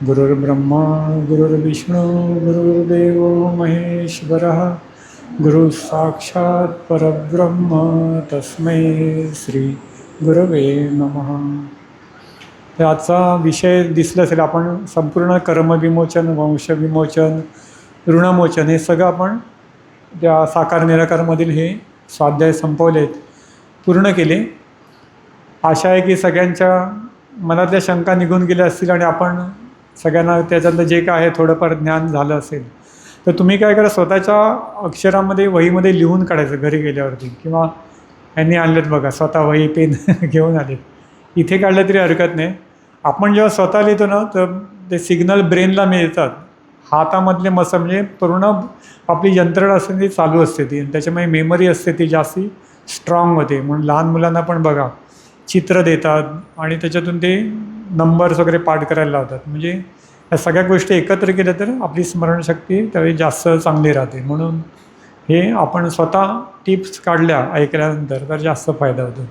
गुरुर्ब्रह्मा गुरुर्विष्णू गुरुर्देव महेश्वरः गुरु साक्षात् परब्रह्म तस्मै श्री गुरवे नमः. तर आजचा विषय दिसला असेल, आपण संपूर्ण कर्मविमोचन, वंशविमोचन, ऋणमोचन हे सगळं आपण त्या साकार निराकारमधील हे स्वाध्याय संपवलेत, पूर्ण केले. आशा आहे की सगळ्यांच्या मनातल्या शंका निघून गेल्या असतील आणि आपण सगळ्यांना त्याच्यातलं जे काय आहे थोडंफार ज्ञान झालं असेल. तर तुम्ही काय करा, स्वतःच्या अक्षरामध्ये वहीमध्ये लिहून काढायचं घरी गेल्यावरती, किंवा यांनी आणलेत बघा स्वतः वही पेन घेऊन आलेत, इथे काढलं तरी हरकत नाही. आपण जेव्हा स्वतः लिहितो ना, तर ते सिग्नल ब्रेनला मिळतात. हातामधले म्हणजे पूर्ण आपली यंत्रणा असते ती चालू असते ती, आणि त्याच्यामुळे मेमरी असते ती जास्ती स्ट्रॉंग होते. म्हणून लहान मुलांना पण बघा चित्र देतात आणि त्याच्यातून ते नंबर्स वगैरे पाठ करायला लावतात. म्हणजे या सगळ्या गोष्टी एकत्र केल्या तर आपली स्मरणशक्ती त्यावेळी जास्त चांगली राहते. म्हणून हे आपण स्वतः टिप्स काढल्या ऐकल्यानंतर तर जास्त फायदा होतो.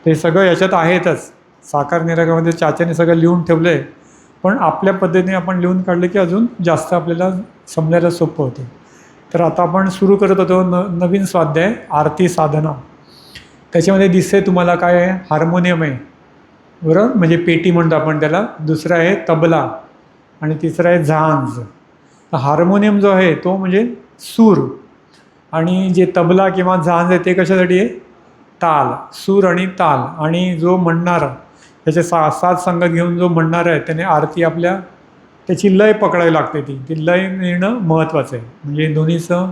ते सगळं याच्यात आहेतच, साकार निराकारमध्ये चाच्याने सगळं लिहून ठेवलं आहे, पण आपल्या पद्धतीने आपण लिहून काढलं की अजून जास्त आपल्याला समजायला सोपं होतं. तर आता आपण सुरू करत होतो नवीन स्वाध्याय, आरती साधना. त्याच्यामध्ये दिसते तुम्हाला काय आहे, हार्मोनियम आहे बरोबर, म्हणजे पेटी म्हणतो आपण त्याला. दुसरं आहे तबला आणि तिसरं आहे झांज. तर हार्मोनियम जो आहे तो म्हणजे सूर, आणि जे तबला किंवा झांज आहे ते कशासाठी आहे, ताल, सूर आणि ताल. आणि जो म्हणणारा त्याचे सात संगत घेऊन जो म्हणणारा आहे त्याने आरती आपल्या त्याची लय पकडावी लागते. ती लय मिळणं महत्त्वाचं आहे. म्हणजे दोन्हीचं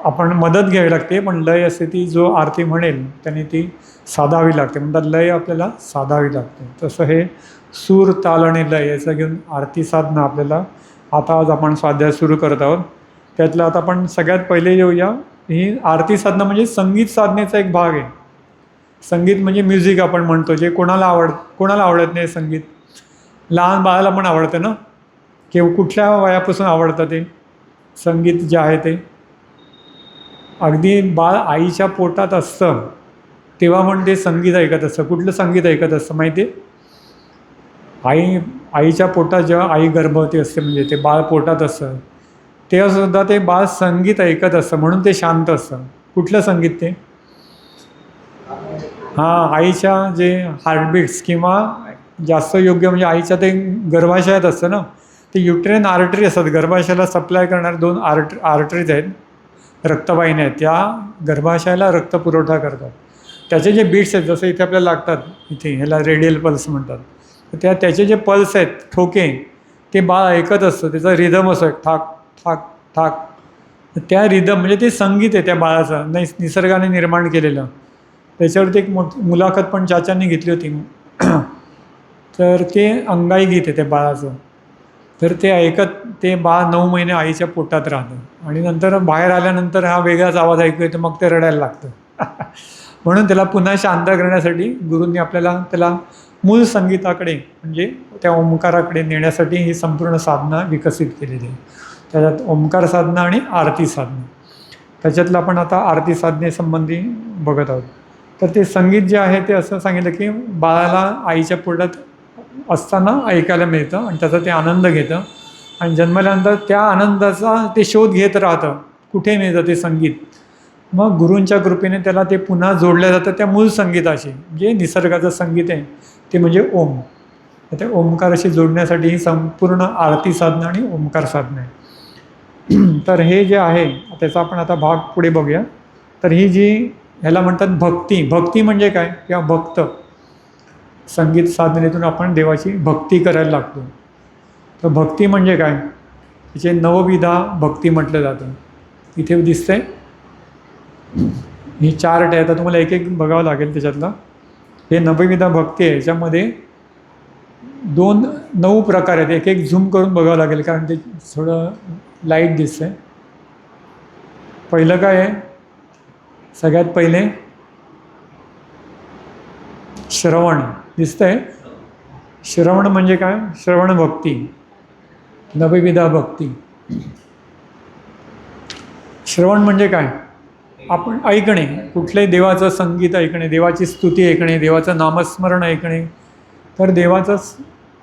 आपण मदत घ्यावी लागते, पण लय असते ती जो आरती म्हणेल त्याने ती साधावी लागते. म्हणतात लय आपल्याला साधावी लागते. तसं हे सूर, ताल आणि लय याचं घेऊन आरती साधना आपल्याला आता आज आपण स्वाध्याय सुरू करत आहोत. त्यातलं आता आपण सगळ्यात पहिले येऊया. ही आरती साधना म्हणजे संगीत साधनेचा एक भाग आहे. संगीत म्हणजे म्युझिक आपण म्हणतो, जे कोणाला आवडत नाही संगीत. लहान बाळाला पण आवडतं ना, किंवा कुठल्या वयापासून आवडतं ते संगीत जे आहे ते. अगदी बाळ आईच्या पोटात असतं तेव्हा पण ते संगीत ऐकत असतं. कुठलं संगीत ऐकत असतं माहिती आहे? आईच्या पोटात जेव्हा आई गर्भवती असते, म्हणजे ते बाळ पोटात असतं, तेव्हासुद्धा ते बाळ संगीत ऐकत असतं, म्हणून ते शांत असतं. कुठलं संगीत ते? हां, आईच्या जे हार्टबीट्स, किंवा जास्त योग्य म्हणजे आईच्या ते गर्भाशयात असतं ना, ते युट्रेन आर्टरी असतात. गर्भाशयाला सप्लाय करणारे दोन आर्टरीज आहेत, रक्तवाहिन्या आहेत, त्या गर्भाशयाला रक्तपुरवठा करतात. त्याचे जे बीट्स आहेत, जसं इथे आपल्याला लागतात, इथे ह्याला रेडियल पल्स म्हणतात, तर त्याचे जे पल्स आहेत, ठोके, ते बाळ ऐकत असतं. त्याचा रिदम असतो ठाक ठाक ठाक. त्या रिदम म्हणजे ते संगीत आहे त्या बाळाचं, निसर्गाने निर्माण केलेलं. त्याच्यावरती एक मुलाखत पण चाचांनी घेतली होती. तर ते अंगाई गीत आहे त्या बाळाचं. तर ते ऐकत ते बाळ 9 महिने आईच्या पोटात राहतं, आणि नंतर बाहेर आल्यानंतर हा वेगळाच आवाज ऐकू येतो, मग ते रडायला लागतं. म्हणून त्याला पुन्हा शांत करण्यासाठी गुरूंनी आपल्याला त्याला मूळ संगीताकडे, म्हणजे त्या ओंकाराकडे नेण्यासाठी ही संपूर्ण साधना विकसित केलेली आहे. त्याच्यात ओंकार साधना आणि आरती साधना. त्याच्यातलं आपण आता आरती साधनेसंबंधी बघत आहोत. तर ते संगीत जे आहे ते असं सांगितलं की बाळाला आईच्या पोटात असताना ऐकायला मिळतं, आणि त्याचा ते आनंद घेतं, आणि जन्मल्यानंतर त्या आनंदाचा ते शोध घेत राहतं, कुठे मिळतं ते संगीत. मग गुरूंच्या कृपेने त्याला ते पुन्हा जोडलं जातं त्या मूळ संगीताशी, जे निसर्गाचं संगीत आहे ते म्हणजे ओम. त्या ओंकाराशी जोडण्यासाठी ही संपूर्ण आरती साधना आणि ओंकार साधना आहे. तर हे जे आहे त्याचा आपण आता भाग पुढे बघूया. तर ही जी ह्याला म्हणतात भक्ती. भक्ती म्हणजे काय, किंवा भक्त. संगीत साधनेतून आपण देवाची भक्ती करायला लागतो. तर भक्ती म्हणजे काय, तिचे नवविधा भक्ती म्हटलं जातं. इथे दिसतंय ही चार्ट आहे. आता तुम्हाला एक एक बघावं लागेल त्याच्यातलं. हे नवविधा भक्ती आहे. याच्यामध्ये 9 प्रकार आहेत. एक एक झूम करून बघावं लागेल, कारण ते थोडं लाईट दिसतंय. पहिलं काय आहे, सगळ्यात पहिले श्रवण दिसतंय. श्रवण म्हणजे काय, श्रवण भक्ती, नवविधा भक्ती. श्रवण म्हणजे काय, आपण ऐकणे, कुठल्याही देवाचं संगीत ऐकणे, देवाची स्तुती ऐकणे, देवाचं नामस्मरण ऐकणे, तर देवाचं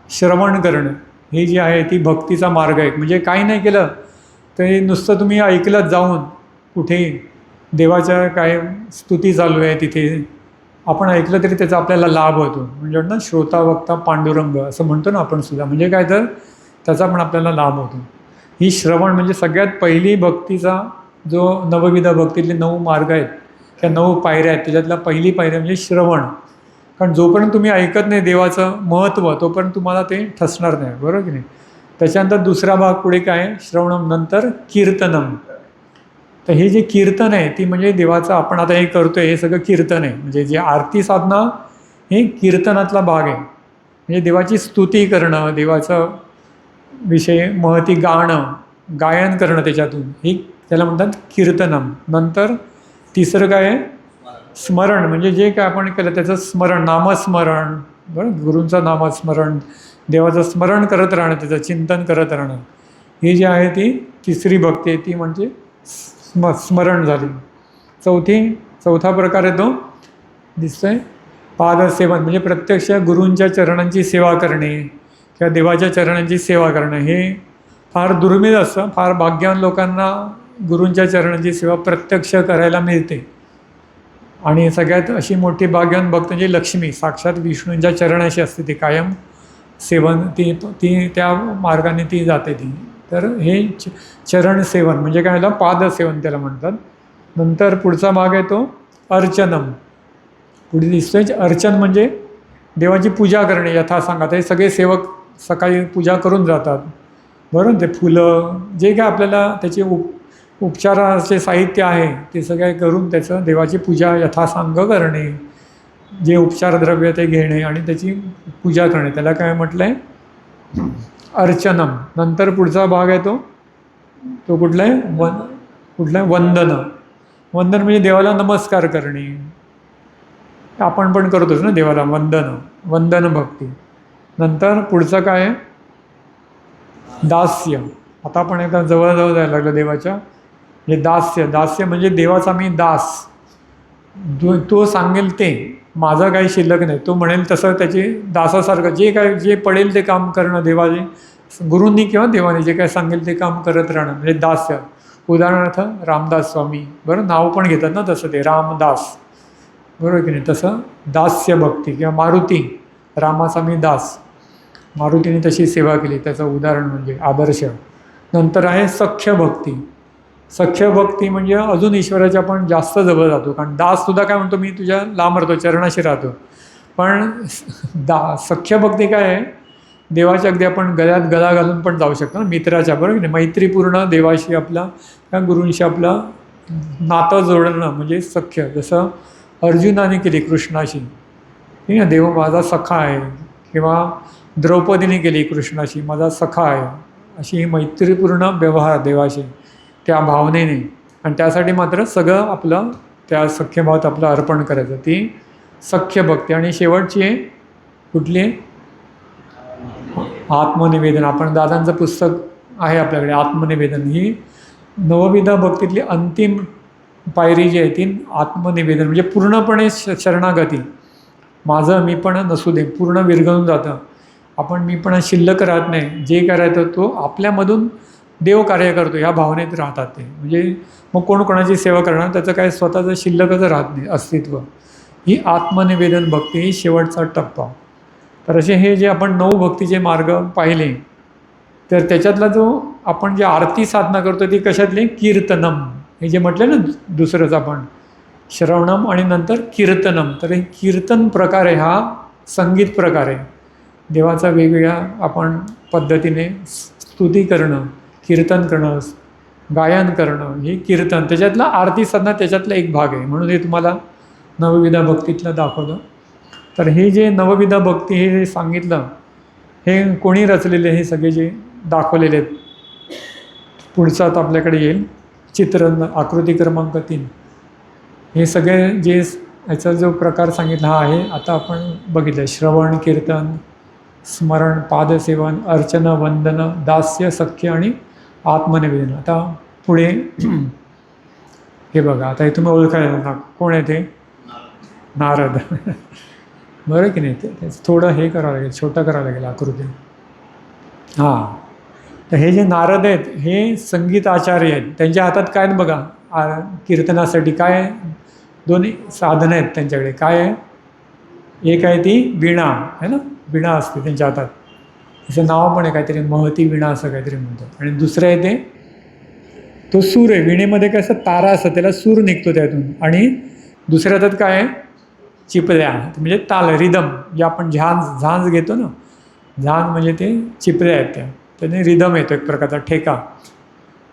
श्रवण करणं. हे जे आहे ती भक्तीचा मार्ग आहे. म्हणजे काही नाही केलं तरी नुसतं तुम्ही ऐकलंच जाऊन कुठेही देवाच्या काय स्तुती चालू आहे तिथे आपण ऐकलं तरी त्याचा आपल्याला लाभ होतो. म्हणजे ना श्रोता वक्ता पांडुरंग असं म्हणतो ना आपण सुद्धा. म्हणजे काय तर त्याचा पण आपल्याला लाभ होतो. ही श्रवण म्हणजे सगळ्यात पहिली भक्तीचा जो नवविध भक्तीतले 9 मार्ग आहेत, त्या 9 पायऱ्या आहेत, त्याच्यातला पहिली पायऱ्या म्हणजे श्रवण. कारण जोपर्यंत तुम्ही ऐकत नाही देवाचं महत्त्व तोपर्यंत तुम्हाला ते ठसणार नाही, बरोबर की नाही. त्याच्यानंतर दुसरा भाग पुढे काय आहे, श्रवणम, नंतर कीर्तनम. तर हे जे कीर्तन आहे ती म्हणजे देवाचं आपण आता हे करतोय हे सगळं कीर्तन आहे. म्हणजे जे आरती साधना हे कीर्तनातला भाग आहे. म्हणजे देवाची स्तुती करणं, देवाचं विषय महती गाणं, गायन करणं त्याच्यातून, ही त्याला म्हणतात कीर्तनम. नंतर तिसरं काय आहे, स्मरण. म्हणजे जे काय आपण केलं त्याचं स्मरण, नामस्मरण, बरं, गुरूंचं नामस्मरण, देवाचं स्मरण करत राहणं, त्याचं चिंतन करत राहणं. ही जी आहे ती तिसरी भक्ती आहे, ती म्हणजे स्मरण झाली. चौथा प्रकार येतो दिसतोय पादसेवन. म्हणजे प्रत्यक्ष गुरूंच्या चरणांची सेवा करणे किंवा देवाच्या चरणांची सेवा करणं हे फार दुर्मिळ असतं. फार भाग्यवान लोकांना गुरूंच्या चरणांची सेवा प्रत्यक्ष करायला मिळते. आणि सगळ्यात अशी मोठी भाग्यवान भक्त म्हणजे लक्ष्मी, साक्षात विष्णूंच्या चरणाशी असते ती कायम सेवन, ती त्या मार्गाने ती जाते ती. तर हे चरण सेवन म्हणजे काय झालं, पादसेवन त्याला म्हणतात. नंतर पुढचा भाग आहे तो अर्चनम. पुढे दिसतोय अर्चन म्हणजे देवाची पूजा करणे यथासांगात. हे सगळे सेवक सकाळी पूजा करून जातात, बरोबर. ते फुलं जे काय आपल्याला त्याचे उपचाराचे साहित्य आहे ते सगळे करून त्याचं देवाची पूजा यथासांग करणे, जे उपचार द्रव्य ते घेणे आणि त्याची पूजा करणे, त्याला काय म्हटलं आहे, अर्चनम. नंतर पुढचा भाग आहे तो कुठला आहे, कुठला आहे, वंदन. वंदन म्हणजे देवाला नमस्कार करणे. आपण पण करतोच ना देवाला वंदन भक्ती. नंतर पुढचं काय आहे, दास्य. आता आपण एका जवळजवळ जायला लागलं देवाच्या. हे दास्य म्हणजे देवाचा मी दास. तो सांगेल ते, माझं काही शिल्लक नाही, तो म्हणेल तसं त्याची दासासारखं जे पडेल ते काम करणं, देवाने गुरूंनी किंवा देवाने जे काय सांगेल ते काम करत राहणं म्हणजे दास्य. उदाहरणार्थ रामदास स्वामी, बरं, नाव पण घेतात ना तसं ते रामदास, बरोबर की नाही. तसं दास्य भक्ती. किंवा मारुती, रामाचा मी दास, मारुतीने तशी सेवा केली, त्याचं उदाहरण म्हणजे आदर्श. नंतर आहे सख्य भक्ती. सख्य भक्ती म्हणजे अजून ईश्वराच्या आपण जास्त जवळ जातो. कारण दाससुद्धा काय म्हणतो, मी तुझ्या लांब राहतो, चरणाशी राहतो. पण सख्य भक्ती काय आहे, देवाच्या अगदी आपण गळ्यात गळा घालून पण जाऊ शकतो ना, मित्राच्या, बरोबर की नाही. मैत्रीपूर्ण देवाशी आपला किंवा गुरूंशी आपला नातं जोडणं म्हणजे सख्य. जसं अर्जुनाने केली कृष्णाशी, ठीक आहे, देव माझा सखा आहे. किंवा द्रौपदीने केली कृष्णाशी, माझा सखा आहे. अशी मैत्रीपूर्ण व्यवहार देवाशी त्या भावनेने. आणि त्यासाठी मात्र सगळं आपलं त्या सख्यभावात आपलं अर्पण करायचं, ती सख्य भक्ती. आणि शेवटची आहे कुठली, आत्मनिवेदन. आपण दादांचं पुस्तक आहे आपल्याकडे आत्मनिवेदन. ही नवविध भक्तीतली अंतिम पायरी जी आहे ती आत्मनिवेदन. म्हणजे पूर्णपणे शरणागती. माझं मी पण नसू दे, पूर्ण विरघळून जातं. आपण मी पण शिल्लक राहत नाही. जे करायचं तो आपल्यामधून देव कार्य करतो ह्या भावनेत राहतात ते. म्हणजे मग कोण कोणाची सेवा करणार, त्याचं काय स्वतःचं शिल्लकच राहत नाही अस्तित्व. ही आत्मनिवेदन भक्ती ही शेवटचा टप्पा. तर असे हे जे आपण 9 भक्तीचे मार्ग पाहिले, तर त्याच्यातला जो आपण जे आरती साधना करतो ती कशातली, कीर्तनम. हे जे म्हटलं ना दुसरंच आपण, श्रवणम आणि नंतर कीर्तनम. तर हे कीर्तन प्रकार आहे, हा संगीत प्रकार आहे. देवाचा वेगवेगळ्या आपण पद्धतीने स्तुती करणं, कीर्तन करणं, गायन करणं, हे कीर्तन. त्याच्यातला आरती साधना त्याच्यातला एक भाग आहे. म्हणून हे तुम्हाला नवविधा भक्तीतलं दाखवलं. तर हे जे नवविधा भक्ती हे सांगितलं, हे कोणी रचलेले, हे सगळे जे दाखवलेले आहेत. पुढचाच आपल्याकडे येईल चित्रण, आकृती क्रमांक 3. हे सगळे जे याचा जो प्रकार सांगितला हा आहे. आता आपण बघितलं श्रवण, कीर्तन, स्मरण, पादसेवन, अर्चन, वंदन, दास्य, सख्य आणि आत्मनिवेदन. आता पुढे हे बघा, आता हे तुम्ही ओळखायला कोण आहे ते, नारद. बरं की नाही. ते थोडं हे करावं लागेल, छोटं करावं लागेल आकृती. हां, तर हे जे नारद आहेत हे संगीत आचार्य आहेत. त्यांच्या हातात काय आहेत बघा, कीर्तनासाठी काय दोन्ही साधनं आहेत त्यांच्याकडे. काय आहे? एक आहे ती वीणा आहे ना, वीणा असते त्यांच्या हातात. तिचं नाव पण आहे काहीतरी, महती वीणा असं काहीतरी म्हणतात. आणि दुसरं आहे ते तो सूर आहे. वीणेमध्ये काय असं तारा असतं, त्याला सूर निघतो त्यातून. आणि दुसऱ्या हातात काय आहे? चिपऱ्या, म्हणजे ताल, रिदम. जे आपण झांज घेतो ना, झांज म्हणजे ते चिपऱ्या आहेत त्या, त्याने रिदम येतो एक प्रकारचा ठेका.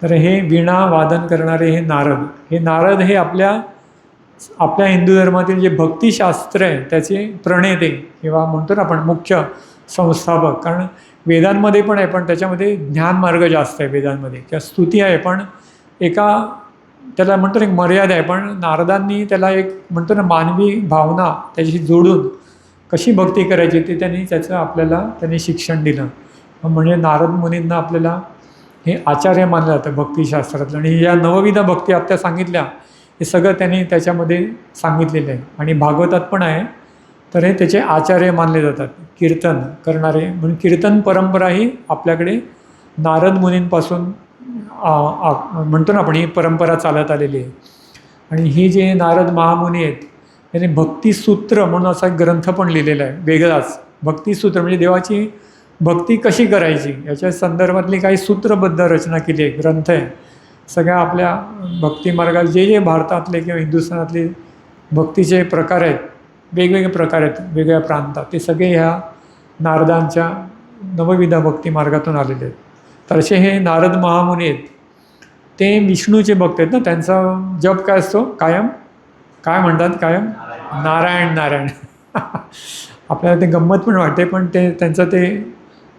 तर हे वीणा वादन करणारे हे नारद, हे आपल्या आपल्या हिंदू धर्मातील जे भक्तिशास्त्र आहे त्याचे प्रणेते किंवा म्हणतो ना आपण मुख्य संस्थापक. कारण वेदांमध्ये पण आहे, पण त्याच्यामध्ये ज्ञानमार्ग जास्त आहे वेदांमध्ये, किंवा स्तुती आहे पण एका त्याला म्हणतो ना एक मर्यादा आहे. पण नारदांनी त्याला एक म्हणतो ना मानवी भावना त्याच्याशी जोडून कशी भक्ती करायची ते त्याचं आपल्याला त्यांनी शिक्षण दिलं. म्हणजे नारद मुनींना आपल्याला हे आचार्य मानलं जातं भक्तिशास्त्रातलं. आणि या नवविध भक्ती आत्ता सांगितल्या हे सगळं त्यांनी त्याच्यामध्ये सांगितलेलं आहे. आणि भागवतात पण आहे. तर हे त्याचे आचार्य मानले जातात कीर्तन करणारे. म्हणून कीर्तन परंपरा ही आपल्याकडे नारद मुनींपासून म्हणतो ना आपण ही परंपरा चालत आलेली आहे. आणि ही जे नारद महामुनी आहेत त्यांनी भक्तिसूत्र म्हणून असा एक ग्रंथ पण लिहिलेला आहे वेगळाच. भक्तिसूत्र म्हणजे देवाची भक्ती कशी करायची याच्या संदर्भातली काही सूत्रबद्ध रचना केली आहे, ग्रंथ आहे. सगळ्या आपल्या भक्तिमार्गात जे जे भारतातले किंवा हिंदुस्थानातले भक्तीचे प्रकार आहेत, वेगवेगळे प्रकार आहेत वेगवेगळ्या प्रांतात, ते सगळे ह्या नारदांच्या नवविध भक्तिमार्गातून आलेले आहेत. तर असे हे नारद महामुनी आहेत. ते विष्णूचे भक्त आहेत ना. त्यांचा जप काय असतो कायम? काय म्हणतात कायम? नारायण नारायण. आपल्याला ते गंमत पण वाटते, पण ते त्यांचं ते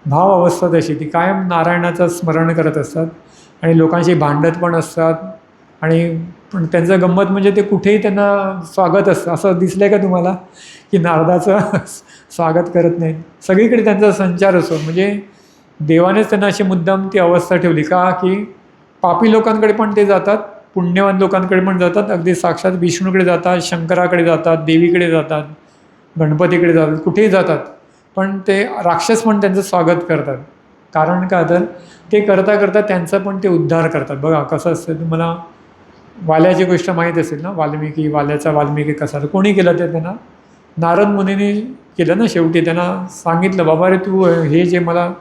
भाव अवस्था तशी, ती कायम नारायणाचं स्मरण करत असतात. आणि लोकांशी भांडत पण असतात. आणि पण त्यांचं गंमत म्हणजे ते कुठेही त्यांना स्वागत असतं. असं दिसलं आहे का तुम्हाला की नारदाचं स्वागत करत नाहीत? सगळीकडे त्यांचा संचार असतो. म्हणजे देवानेच त्यांना अशी मुद्दाम ती अवस्था ठेवली का की पापी लोकांकडे पण ते जातात, पुण्यवान लोकांकडे पण जातात, अगदी साक्षात विष्णूकडे जातात, शंकराकडे जातात, देवीकडे जातात, गणपतीकडे जातात, कुठेही जातात. पण ते राक्षस पण त्यांचं स्वागत करतात. कारण का? तर ते करता करता त्यांचा पण ते उद्धार करतात. बघा कसं असतं, तुम्हाला वाल्याची गोष्ट माहीत असेल ना, वाल्याचा वाल्मिकी कसा, तर कोणी केलं ते? त्यांना नारद मुनीने केलं ना. शेवटी त्यांना सांगितलं, बाबा रे तू हे जे मला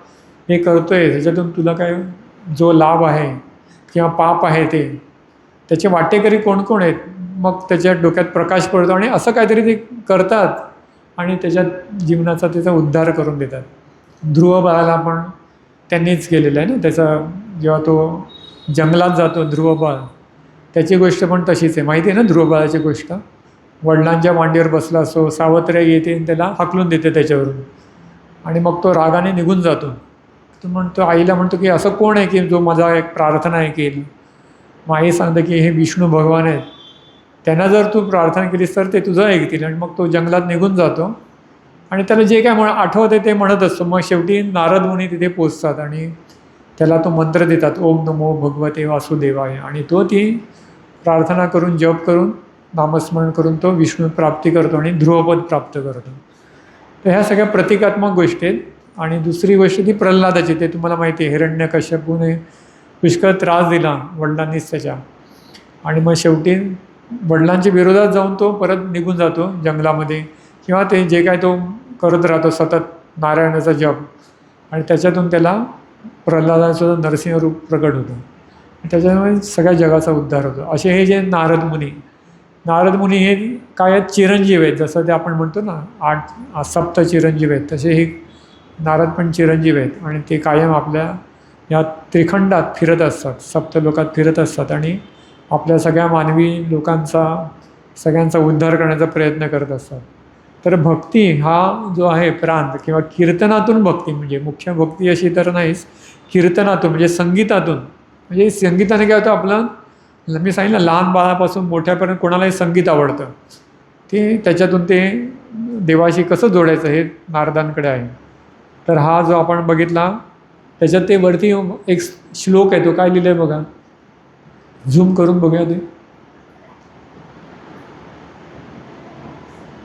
हे करतोय त्याच्यातून तुला काय जो लाभ आहे किंवा पाप आहे ते त्याचे वाटेकरी कोण कोण आहेत? मग त्याच्या डोक्यात प्रकाश पडतो आणि असं काहीतरी ते करतात आणि त्याच्यात जीवनाचा त्याचा उद्धार करून देतात. ध्रुव बाळाला पण त्यांनीच केलेलं आहे ना. त्याचा जेव्हा तो जंगलात जातो ध्रुव बाळ, त्याची गोष्ट पण तशीच आहे. माहिती आहे ना ध्रुव बाळाची गोष्ट? वडिलांच्या मांडीवर बसला असो, सावत्र येते आणि त्याला हाकलून देते त्याच्यावरून, आणि मग तो रागाने निघून जातो. तो म्हणतो, आईला म्हणतो की असं कोण आहे की जो माझा एक प्रार्थना ऐकेल? मग आई सांगते की हे विष्णू भगवान आहेत, त्यांना जर तू प्रार्थना केलीस तर ते तुझं ऐकतील. आणि मग तो जंगलात निघून जातो आणि त्याला जे काय आठवते ते म्हणत असतो. मग शेवटी नारद मुनी तिथे पोचतात आणि त्याला तो मंत्र देतात, ओम नमो भगवते वासुदेवाय. आणि तो ती प्रार्थना करून जप करून नामस्मरण करून तो विष्णू प्राप्ती करतो आणि ध्रुवपद प्राप्त करतो. तर ह्या सगळ्या प्रतिकात्मक गोष्टी आहेत. आणि दुसरी गोष्ट ती प्रल्हादाची, ते तुम्हाला माहिती आहे, हिरण्यकश्यपूने पुष्कळ त्रास दिला वडिलांनीच त्याच्या. आणि मग शेवटी वडिलांच्या विरोधात जाऊन तो परत निघून जातो जंगलामध्ये, किंवा ते जे काय तो करत राहतो सतत नारायणाचा जप, आणि त्याच्यातून त्याला प्रल्हादाचं नरसिंह रूप प्रकट होतं. त्याच्यामुळे सगळ्या जगाचा उद्धार होतो. असे हे जे नारद मुनी हे काय आहेत? चिरंजीव आहेत. जसं ते आपण म्हणतो ना 8 सप्त चिरंजीव आहेत, तसे हे नारद पण चिरंजीव आहेत. आणि ते कायम आपल्या या त्रिखंडात फिरत असतात, सप्तलोकात फिरत असतात आणि आपल्या सगळ्या मानवी लोकांचा सगळ्यांचा उद्धार करण्याचा प्रयत्न करत असतात. तर भक्ती हा जो आहे प्रांत किंवा कीर्तनातून भक्ती, म्हणजे मुख्य भक्ती अशी तर नाहीच, कीर्तनातून म्हणजे संगीतातून. म्हणजे संगीताने काय होतं, आपलं मी सांगितलं लहान बाळापासून मोठ्यापर्यंत कोणालाही संगीत आवडतं. ते त्याच्यातून ते देवाशी कसं जोडायचं हे नारदांकडे आहे. तर हा जो आपण बघितला त्याच्यात ते वरती एक श्लोक आहे, तो काय लिहिलं आहे बघा, झूम करून बघूया ते.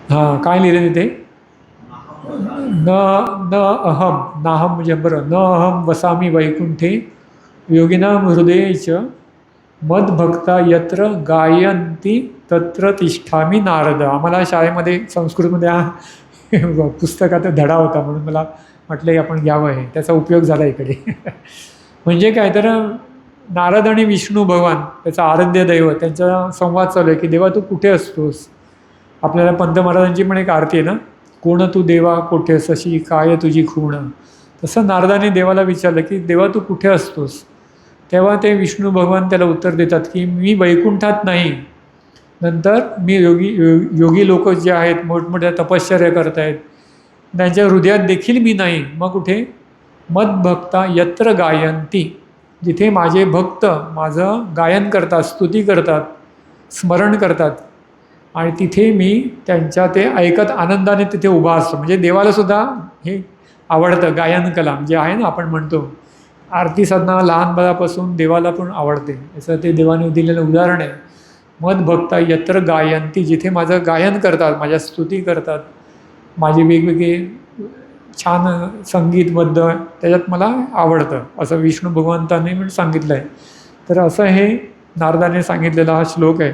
हां, काय लिहिलं तिथे? न न अहम नाहम म्हणजे बरं, न अहम वसामी वैकुंठे योगिनाम हृदये च मदभक्ता यत्र गायन्ति तत्र तिष्ठामी नारद. आम्हाला शाळेमध्ये संस्कृतमध्ये हा पुस्तकात धडा होता, म्हणून मला म्हटलं की आपण घ्यावं, आहे त्याचा उपयोग झाला इकडे. म्हणजे काय तर नारद आणि विष्णू भगवान त्याचा आराध्य दैवत त्यांचा संवाद चालू आहे की देवा तू कुठे असतोस. आपल्याला पंत महाराजांची पण एक आरती आहे ना, कोण तू देवा कोठेस अशी काय तुझी खूण. तसं नारदाने देवाला विचारलं की देवा तू कुठे असतोस. तेव्हा ते विष्णू भगवान त्याला उत्तर देतात की मी वैकुंठात नाही, नंतर मी योगी लोक जे आहेत मोठमोठ्या तपश्चर्या करत आहेत त्यांच्या हृदयात देखील मी नाही. मग कुठे मदभक्ता यत्र गायंती, जिथे माझे भक्त माझं गायन करतात, स्तुती करतात, स्मरण करतात आणि तिथे मी त्यांच्या ते ऐकत आनंदाने तिथे उभा असतो. म्हणजे देवालासुद्धा हे आवडतं, गायन कला जे आहे ना आपण म्हणतो आरती साधना लहान बाळापासून देवाला पण आवडते. याचं ते देवाने दिलेलं उदाहरण आहे. मदभक्ता यत्र गायंती, जिथे माझं गायन करतात, माझ्या स्तुती करतात, माझे वेगवेगळे छान संगीतबद्ध त्याच्यात मला आवडतं असं विष्णू भगवंतांनी पण सांगितलं आहे. तर असं हे नारदाने सांगितलेला हा श्लोक आहे.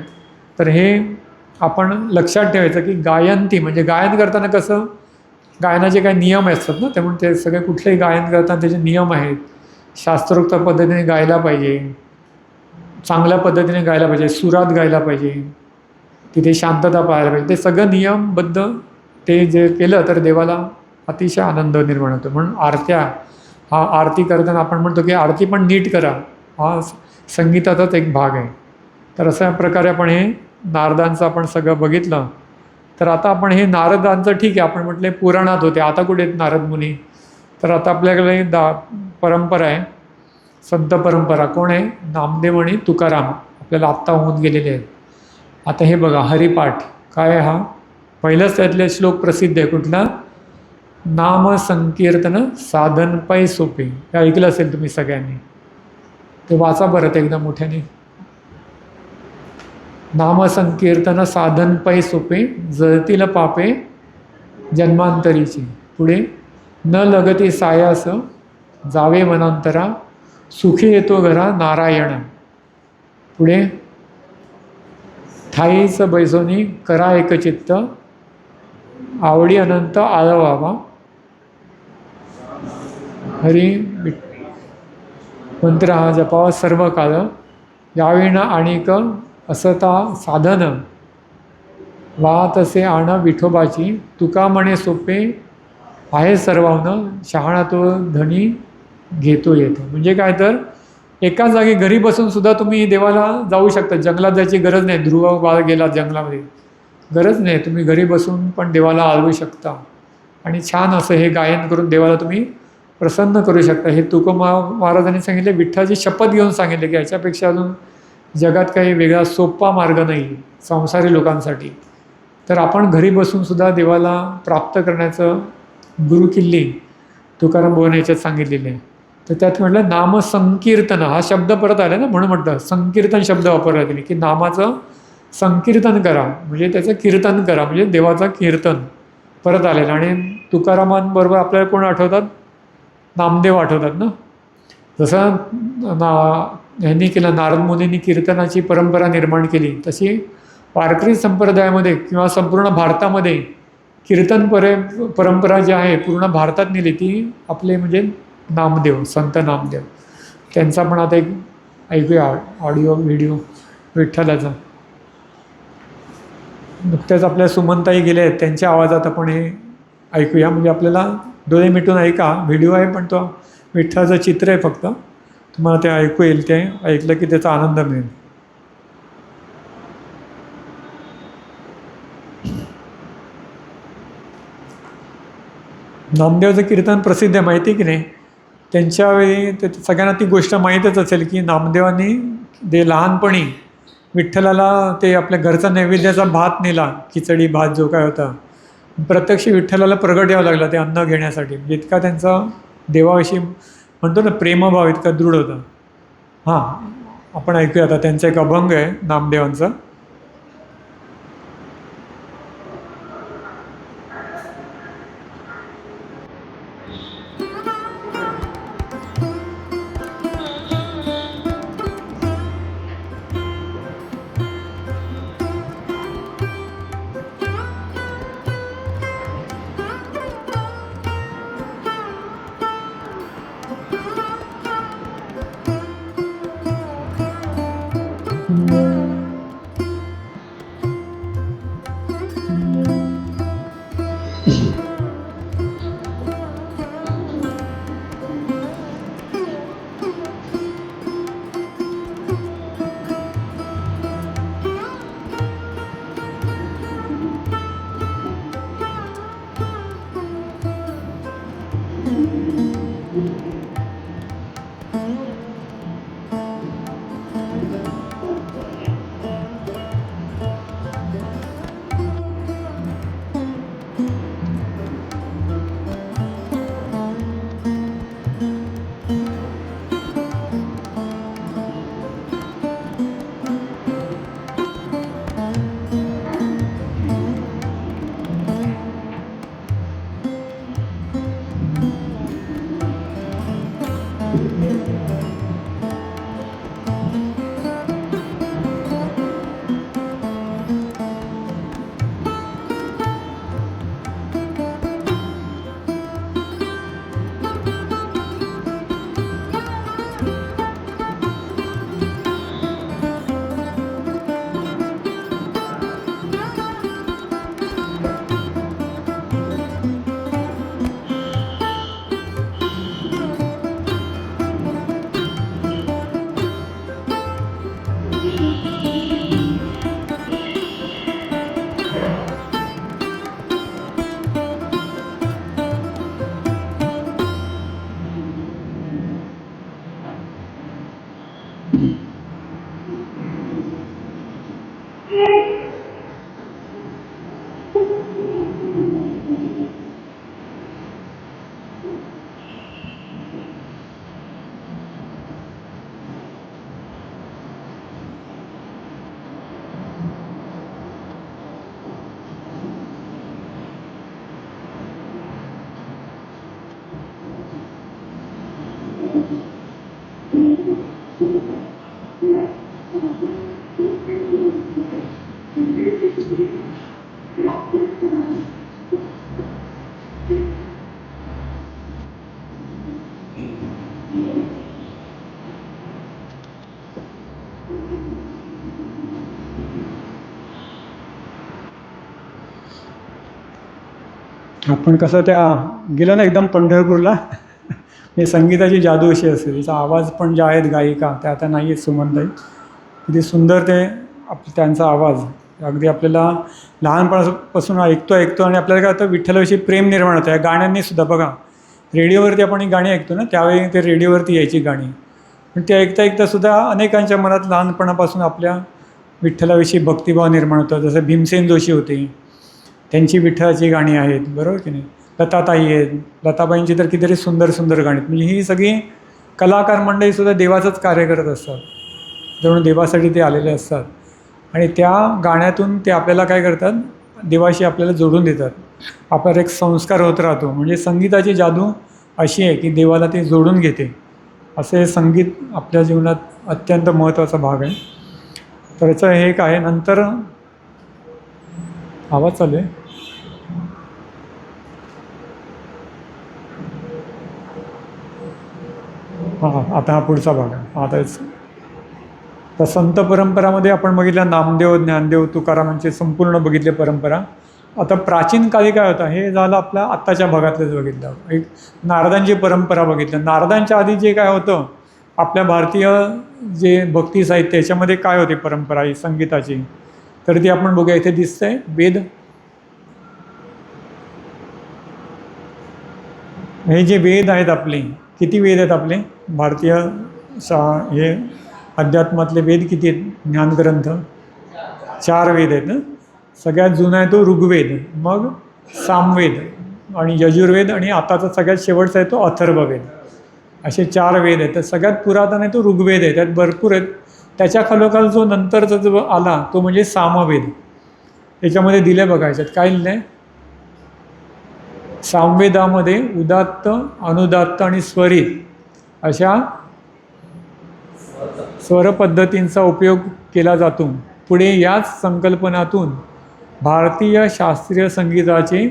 तर हे आपण लक्षात ठेवायचं की गायंती म्हणजे गायन करताना कसं गायनाचे काही नियम असतात ना, त्यामुळे ते सगळे कुठलेही गायन करताना त्याचे नियम आहेत. शास्त्रोक्त पद्धतीने गायला पाहिजे, चांगल्या पद्धतीने गायला पाहिजे, सुरात गायला पाहिजे, तिथे शांतता पाहायला पाहिजे. ते सगळं नियमबद्ध ते जे केलं तर देवाला अतिशय आनंद निर्माण होतो. म्हणून आरत्या हा आरती करताना आपण म्हणतो की आरती पण नीट करा, हा संगीताचाच एक भाग आहे. तर अशा प्रकारे आपण हे नारदांचं आपण सगळं बघितलं. तर आता आपण हे नारदांचं ठीक आहे आपण म्हटले पुराणात होते, आता कुठे आहेत नारद मुनी. तर आता आपल्याकडे परंपरा आहे, संत परंपरा. कोण आहे? नामदेव आणि तुकाराम आपल्याला आत्ता होऊन गेलेले आहेत. आता हे बघा हरिपाठ काय, हा पहिलंच त्यातले श्लोक प्रसिद्ध आहे. कुठला? नाम संकीर्तन साधन पै सोपे. हे ऐकलं असेल तुम्ही सगळ्यांनी, ते वाचा बरं ते एकदम मोठ्याने. नाम संकीर्तन साधन पै सोपे, जळतील पापे जन्मांतरीची. पुढे न लगती सायास जावे वनांतरा, सुखी येतो घरा नारायण. पुढे ठाईच बैसोनी करा एकचित्त, आवडी अनंत आळवावा. हरी मंत्र हा जपावा सर्व काळ, यावेळी आणिक असता साधन, वाहत असे आण विठोबाची. तुका म्हणे सोपे आहे सर्वांना, शहाणा तो धनी घेतो येतो. म्हणजे काय तर एका जागी घरी बसून सुद्धा तुम्ही देवाला जाऊ शकता. जंगलात जायची गरज नाही. ध्रुव बाळ गेला जंगलामध्ये, गरज नाही. तुम्ही घरी बसून पण देवाला आळवू शकता आणि छान असं हे गायन करून देवाला तुम्ही प्रसन्न करू शकता. हे महाराजांनी सांगितले, विठ्ठलाची शपथ घेऊन सांगितले की ह्याच्यापेक्षा अजून जगात काही वेगळा सोपा मार्ग नाही संसारी लोकांसाठी. तर आपण घरी बसूनसुद्धा देवाला प्राप्त करण्याचं गुरुकिल्ली तुकाराम भुवन याच्यात सांगितलेले आहे. तर त्यात म्हटलं नामसंकीर्तन हा शब्द परत आला ना, म्हणून म्हटलं संकीर्तन शब्द वापरला त्यांनी की नामाचं संकीर्तन करा म्हणजे त्याचं कीर्तन करा, म्हणजे देवाचं कीर्तन परत आलेलं. आणि तुकारामांबरोबर आपल्याला कोण आठवतात? नामदेव आठवतात ना. जसं ह्यांनी केलं, नारद मुनींनी कीर्तनाची परंपरा निर्माण केली, तशी वारकरी संप्रदायामध्ये किंवा संपूर्ण भारतामध्ये कीर्तन परंपरा जी आहे पूर्ण भारतात नेली ती आपले म्हणजे नामदेव, संत नामदेव. त्यांचा पण आता एक ऐकूया ऑडिओ व्हिडिओ विठ्ठलाचा. नुकत्याच आपल्या सुमनताई गेले आहेत, त्यांच्या आवाजात आपण हे ऐकूया. म्हणजे आपल्याला डोळे मिटून ऐका, व्हिडिओ आहे पण तो विठ्ठलाचं चित्र आहे फक्त. तुम्हाला ते ऐकू येईल, ते ऐकलं की त्याचा आनंद मिळेल. नामदेवचं कीर्तन प्रसिद्ध आहे, माहिती की नाही? त्यांच्या वेळी ते सगळ्यांना ती गोष्ट माहीतच असेल की नामदेवांनी ते लहानपणी विठ्ठलाला ते आपल्या घरचा नैवेद्याचा भात नेला, खिचडी भात जो काय होता, प्रत्यक्ष विठ्ठलाला प्रगट यावं लागला ते अन्न घेण्यासाठी. इतका त्यांचा देवाविषयी म्हणतो ना प्रेमभाव इतका दृढ होता. हां, आपण ऐकूया आता त्यांचा एक अभंग आहे नामदेवांचा. आपण कसं त्या गेलो ना एकदम पंढरपूरला. हे संगीताची जादू अशी असते, तिचा आवाज पण ज्या आहेत गायिका त्या आता नाही आहेत सुमनताई, किती सुंदर ते त्यांचा आवाज अगदी आपल्याला लहानपणापासून ऐकतो आणि आपल्याला काय होतं विठ्ठलाविषयी प्रेम निर्माण होतं. या गाण्यांनी सुद्धा बघा, रेडिओवरती आपण ही गाणी ऐकतो ना, त्यावेळी ते रेडिओवरती यायची गाणी, पण ते ऐकता सुद्धा अनेकांच्या मनात लहानपणापासून आपल्या विठ्ठलाविषयी भक्तिभाव निर्माण होतो. जसं भीमसेन जोशी होते, त्यांची विठ्ठलाची गाणी आहेत, बरोबर की नाही. लताताई आहेत, लताबाईंची तर कितीतरी सुंदर सुंदर गाणी आहेत. म्हणजे ही सगळी कलाकार मंडळीसुद्धा देवाचंच कार्य करत असतात, जणू देवासाठी ते आलेले असतात. आणि त्या गाण्यातून ते आपल्याला काय करतात, देवाशी आपल्याला जोडून देतात. आपल्याला एक संस्कार होत राहतो. म्हणजे संगीताची जादू अशी आहे की देवाला ते जोडून घेते. असे संगीत आपल्या जीवनात अत्यंत महत्त्वाचा भाग आहे. तर याचं हे एक आहे. नंतर आवाज चालू आहे. हां, आता हा पुढचा भाग आहे. आताच तर संत परंपरामध्ये आपण बघितलं, नामदेव, ज्ञानदेव, तुकारामांचे संपूर्ण बघितले परंपरा. आता प्राचीन काळी काय होतं, हे झालं आपल्या आत्ताच्या भागातलंच बघितलं. एक नारदांची परंपरा बघितलं. नारदांच्या आधी जे काय होतं आपल्या भारतीय जे भक्ती साहित्य याच्यामध्ये काय होती परंपरा ही संगीताची, तर ती आपण बघूया. इथे दिसतंय वेद. हे जे वेद आहेत आपले, किती वेद आहेत आपले भारतीय हे अध्यात्मातले वेद किती आहेत? ज्ञानग्रंथ 4 वेद आहेत ना. सगळ्यात जुना आहे तो ऋग्वेद, मग सामवेद आणि यजुर्वेद, आणि आताचा सगळ्यात शेवटचा आहे तो अथर्ववेद. असे 4 वेद आहेत. तर सगळ्यात पुरातन आहे तो ऋग्वेद आहे, त्यात भरपूर आहेत. त्याच्या खालोखाल जो नंतरचा जो आला तो म्हणजे सामवेद. त्याच्यामध्ये दिले बघायच्यात काय लिहिलं आहे. सामवेदामध्ये उदात्त, अनुदात्त आणि स्वरित अशा स्वर पद्धतींचा उपयोग केला जातो. पुढे याच संकल्पनातून भारतीय शास्त्रीय संगीताचे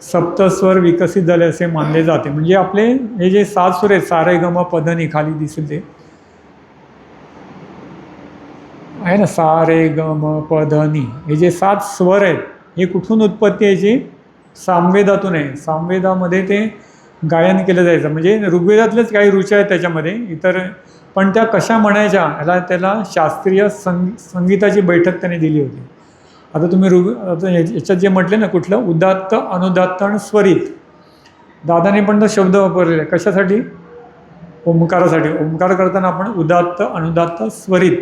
सप्तस्वर विकसित झाले असे मानले जाते. म्हणजे आपले हे जे 7 सूर आहेत, सा रे ग म प ध नि, खाली दिसेल ते आहे ना, सा रे ग म प ध नि, हे जे 7 स्वर आहेत हे कुठून उत्पत्ती यायची? सामवेदातून आहे. सामवेदामध्ये ते गायन केलं जायचं. म्हणजे ऋग्वेदातलेच काही ऋचा आहेत त्याच्यामध्ये इतर, पण त्या कशा म्हणायच्या त्याला शास्त्रीय संगीताची बैठक त्यांनी दिली होती. आता तुम्ही आता याच्यात जे म्हटले ना, कुठलं उदात्त, अनुदात्त आणि स्वरित, दादाने पण तो शब्द वापरलेला आहे. कशासाठी? ओंकारासाठी. ओंकार करताना आपण उदात्त, अनुदात्त, स्वरित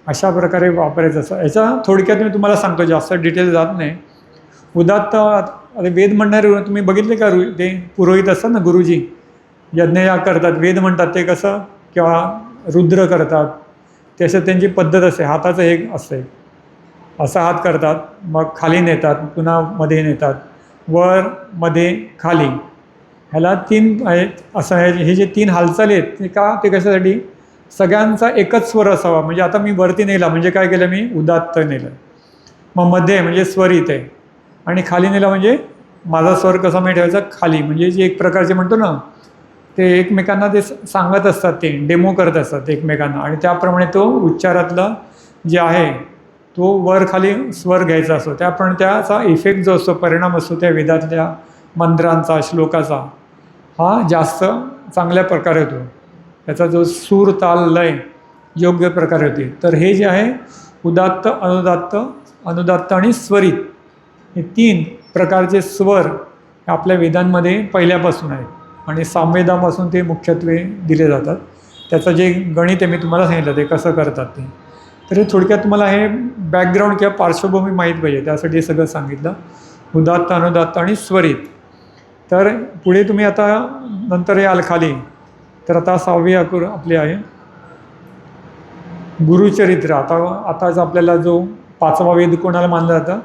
अशा प्रकारे वापरायचं असं. याचा थोडक्यात मी तुम्हाला सांगतो, जास्त डिटेल जात नाही. उदात्त, आता वेद म्हणणारे तुम्ही बघितले का? ते पुरोहित असतात ना, गुरुजी यज्ञयाग करतात, वेद म्हणतात ते कसं, किंवा रुद्र करतात, तसं त्यांची पद्धत असते. हाताचं हे असते, असा हात करतात, मग खाली नेतात, पुन्हा मध्ये नेतात, वर मध्ये खाली, ह्याला तीन आहेत असं आहे. हे जे तीन हालचाली आहेत ते का, ते कशासाठी, सगळ्यांचा एकच स्वर असावा. म्हणजे आता मी वरती नेला म्हणजे काय केलं मी, उदात्त नेलं. मग मध्ये म्हणजे स्वरित आहे, आणि खाली नेला म्हणजे माझा स्वर कसा मी ठेवायचा खाली, म्हणजे जे एक प्रकारचे म्हणतो ना, ते एकमेकांना ते सांगत असतात, ते डेमो करत असतात एकमेकांना, आणि त्याप्रमाणे तो उच्चारातला जे आहे तो वर खाली स्वर घ्यायचा असतो. त्याप्रमाणे त्याचा इफेक्ट जो असतो, परिणाम असतो त्या वेदातल्या मंत्रांचा, श्लोकाचा, हा जास्त चांगल्या प्रकारे होतो. त्याचा जो सूर, ताल, लय योग्य प्रकारे होते. तर हे जे आहे उदात्त, अनुदात्त, अनुदात्त आणि स्वरित, हे तीन प्रकारचे स्वर आपल्या वेदांमध्ये पहिल्यापासून आहेत, आणि सामवेदापासून ते मुख्यत्वे दिले जातात. त्याचं जे गणित आहे मी तुम्हाला सांगितलं ते कसं करतात ते. तर हे थोडक्यात तुम्हाला हे बॅकग्राऊंड किंवा पार्श्वभूमी माहीत पाहिजे, त्यासाठी हे सगळं सांगितलं. उदात्त, अनुदात्त आणि स्वरित. तर पुढे तुम्ही आता नंतर याल खाली, तर आता 6वी आपली आहे गुरुचरित्र. आताच आपल्याला जो 5वा वेद कोणाला मानलं जातं,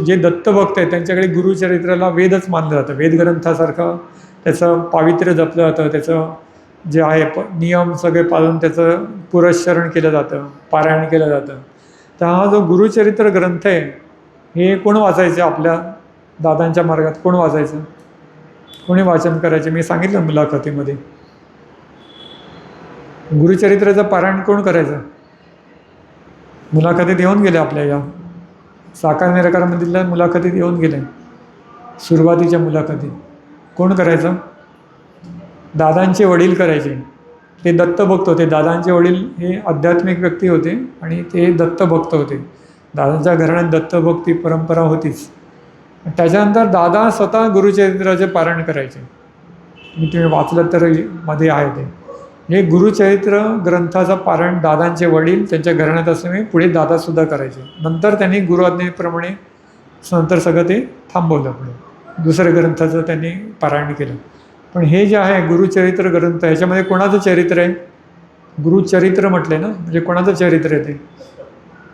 जे दत्तभक्त आहेत त्यांच्याकडे गुरुचरित्राला वेदच मानलं जातं. वेदग्रंथासारखं त्याचं पावित्र्य जपलं जातं, त्याचं जे आहे नियम सगळे पाळून त्याचं पुरस्चरण केलं जातं, पारायण केलं जातं. तर हा जो गुरुचरित्र ग्रंथ आहे, हे कोण वाचायचं आपल्या दादांच्या मार्गात, कोण वाचायचं, कोणी वाचन करायचे, मी सांगितलं मुलाखतीमध्ये. गुरुचरित्राचं पारायण कोण करायचं, मुलाखतीत येऊन गेले आपल्या या साकार निराकारामधील मुलाखतीत येऊन गेले, सुरुवातीच्या मुलाखतीत कोण करायचं, दादांचे वडील करायचे. ते दत्तभक्त होते. दादांचे वडील हे आध्यात्मिक व्यक्ती होते आणि ते दत्तभक्त होते. दादांच्या घराण्यात दत्तभक्ती परंपरा होतीच. त्याच्यानंतर दादा स्वतः गुरुचरित्राचे पारायण करायचे. तुम्ही वाचलं तर मध्ये आहे ते. हे गुरुचरित्र ग्रंथाचा पारायण दादांचे वडील त्यांच्या घराण्यात असल्यामुळे पुढे दादासुद्धा करायचे. नंतर त्यांनी गुरुआज्ञेप्रमाणे नंतर सगळं ते थांबवलं, पुढे दुसऱ्या ग्रंथाचं त्यांनी पारायण केलं. पण हे जे आहे गुरुचरित्र ग्रंथ, ह्याच्यामध्ये कोणाचं चरित्र आहे, गुरुचरित्र म्हटले ना, म्हणजे कोणाचं चरित्र आहे ते,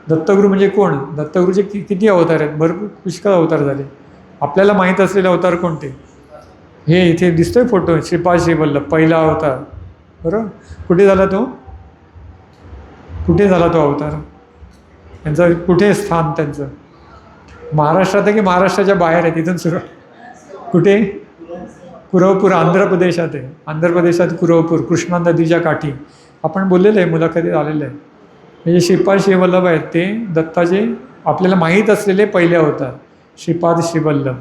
दत्तगुरू म्हणजे कोण, दत्तगुरूचे किती अवतार आहेत, भरपूर पुष्कळ अवतार झाले. आपल्याला माहीत असलेले अवतार कोणते, हे इथे दिसतोय फोटो, श्रीपाद श्रीवल्लभ पहिला अवतार, बरोबर. कुठे झाला तो, कुठे झाला तो अवतार, त्यांचं कुठे स्थान, त्यांचं महाराष्ट्रात आहे की महाराष्ट्राच्या बाहेर आहे, तिथून सुरू, कुठे, कुरवपूर, आंध्र प्रदेशात आहे. आंध्र प्रदेशात कुरवपूर, कृष्णा नदीच्या काठी. आपण बोललेलं आहे, मुलाखतीत आलेलं आहे. म्हणजे श्रीपाद श्रीवल्लभ आहेत ते दत्ताचे आपल्याला माहीत असलेले पहिले अवतार, श्रीपाद श्रीवल्लभ.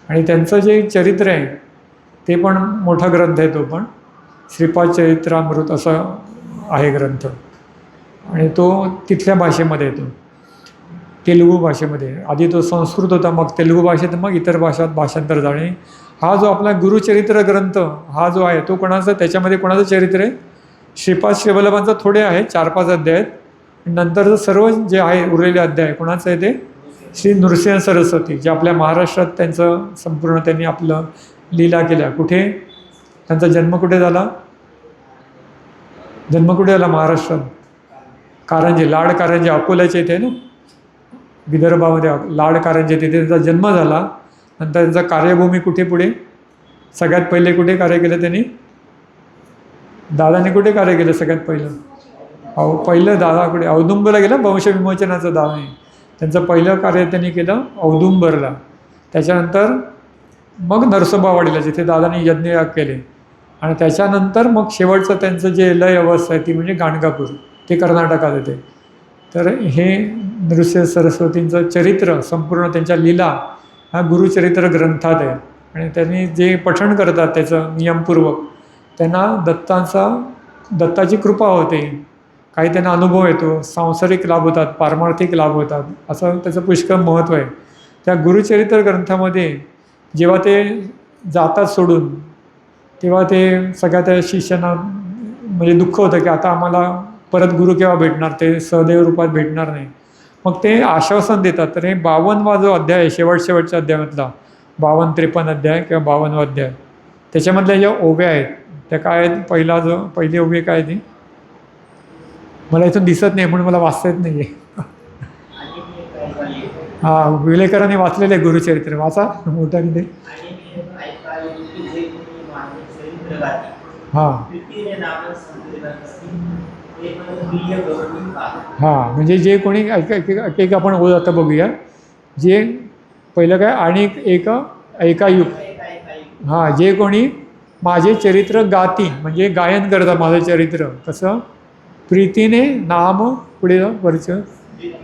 आणि त्यांचं जे चरित्र आहे ते पण मोठा ग्रंथ आहे, तो पण श्रीपाद चरित्रामृत असं आहे ग्रंथ. आणि तो तिथल्या भाषेमध्ये येतो, तेलुगू भाषेमध्ये. आधी तो संस्कृत होता, मग तेलुगू भाषेत, मग इतर भाषात भाषांतर झाले. हा जो आपला गुरुचरित्र ग्रंथ हा जो आहे तो कोणाचा, त्याच्यामध्ये कोणाचं चरित्र आहे, श्रीपाद श्रीवल्लभांचं थोडे आहे, 4-5 अध्याय आहेत. नंतरचं सर्व जे आहे उरलेले अध्याय कोणाचं आहे, ते श्री नृसिंह सरस्वती, जे आपल्या महाराष्ट्रात त्यांचं संपूर्ण त्यांनी आपलं लीला केल्या. कुठे त्यांचा जन्म कुठे झाला, जन्म कुठे झाला महाराष्ट्रात, कारंजे, लाड कारंजे, अकोल्याच्या इथे ना, विदर्भामध्ये लाड कारंजे, तिथे त्यांचा जन्म झाला. नंतर त्यांचा कार्यभूमी कुठे, पुढे सगळ्यात पहिले कुठे कार्य केलं त्यांनी, दादाने कुठे कार्य केलं सगळ्यात पहिलं दादाकडे औदुंबरला गेलं, वंशविमोचनाचं दाव आहे. त्यांचं पहिलं कार्य त्यांनी केलं औदुंबरला. त्याच्यानंतर मग नरसोबावाडीला, जिथे दादाने यज्ञयाग केले. आणि त्याच्यानंतर मग शेवटचं त्यांचं जे लय अवस्था आहे ती म्हणजे गाणगापूर, ते कर्नाटकात येते. तर हे नृसिंह सरस्वतींचं चरित्र संपूर्ण, त्यांच्या लीला हा गुरुचरित्र ग्रंथात आहे. आणि त्यांनी जे पठण करतात त्याचं नियमपूर्वक, त्यांना दत्ताची कृपा होते, काही त्यांना अनुभव येतो, सांसारिक लाभ होतात, पारमार्थिक लाभ होतात, असं त्याचं पुष्कळ महत्त्व आहे. त्या गुरुचरित्र ग्रंथामध्ये जेव्हा ते जातात सोडून, तेव्हा ते सगळ्या त्या शिष्यांना म्हणजे दुःख होतं की आता आम्हाला परत गुरु केव्हा भेटणार, ते सहदेव रूपात भेटणार नाही. मग ते आश्वासन देतात. तर हे 52वा जो अध्याय आहे, शेवटच्या अध्यायामधला 52-53 अध्याय किंवा 52वा अध्याय, त्याच्यामधल्या ज्या ओव्या आहेत त्या काय आहेत, पहिली ओवी काय ती, मला इथून दिसत नाही म्हणून मला वाचता येत नाही आहे. हां, विलेकरांनी वाचलेलं आहे गुरुचरित्र, वाचा मोठ्याने ते. हां हां, म्हणजे जे कोणी एक आपण ओळ आता बघूया. जे पहिलं काय आणि एक एकायुक्त. हां, जे कोणी माझे चरित्र गाती म्हणजे गायन करतात माझं चरित्र कसं प्रीतीने नाम पुढे जाऊ वरचं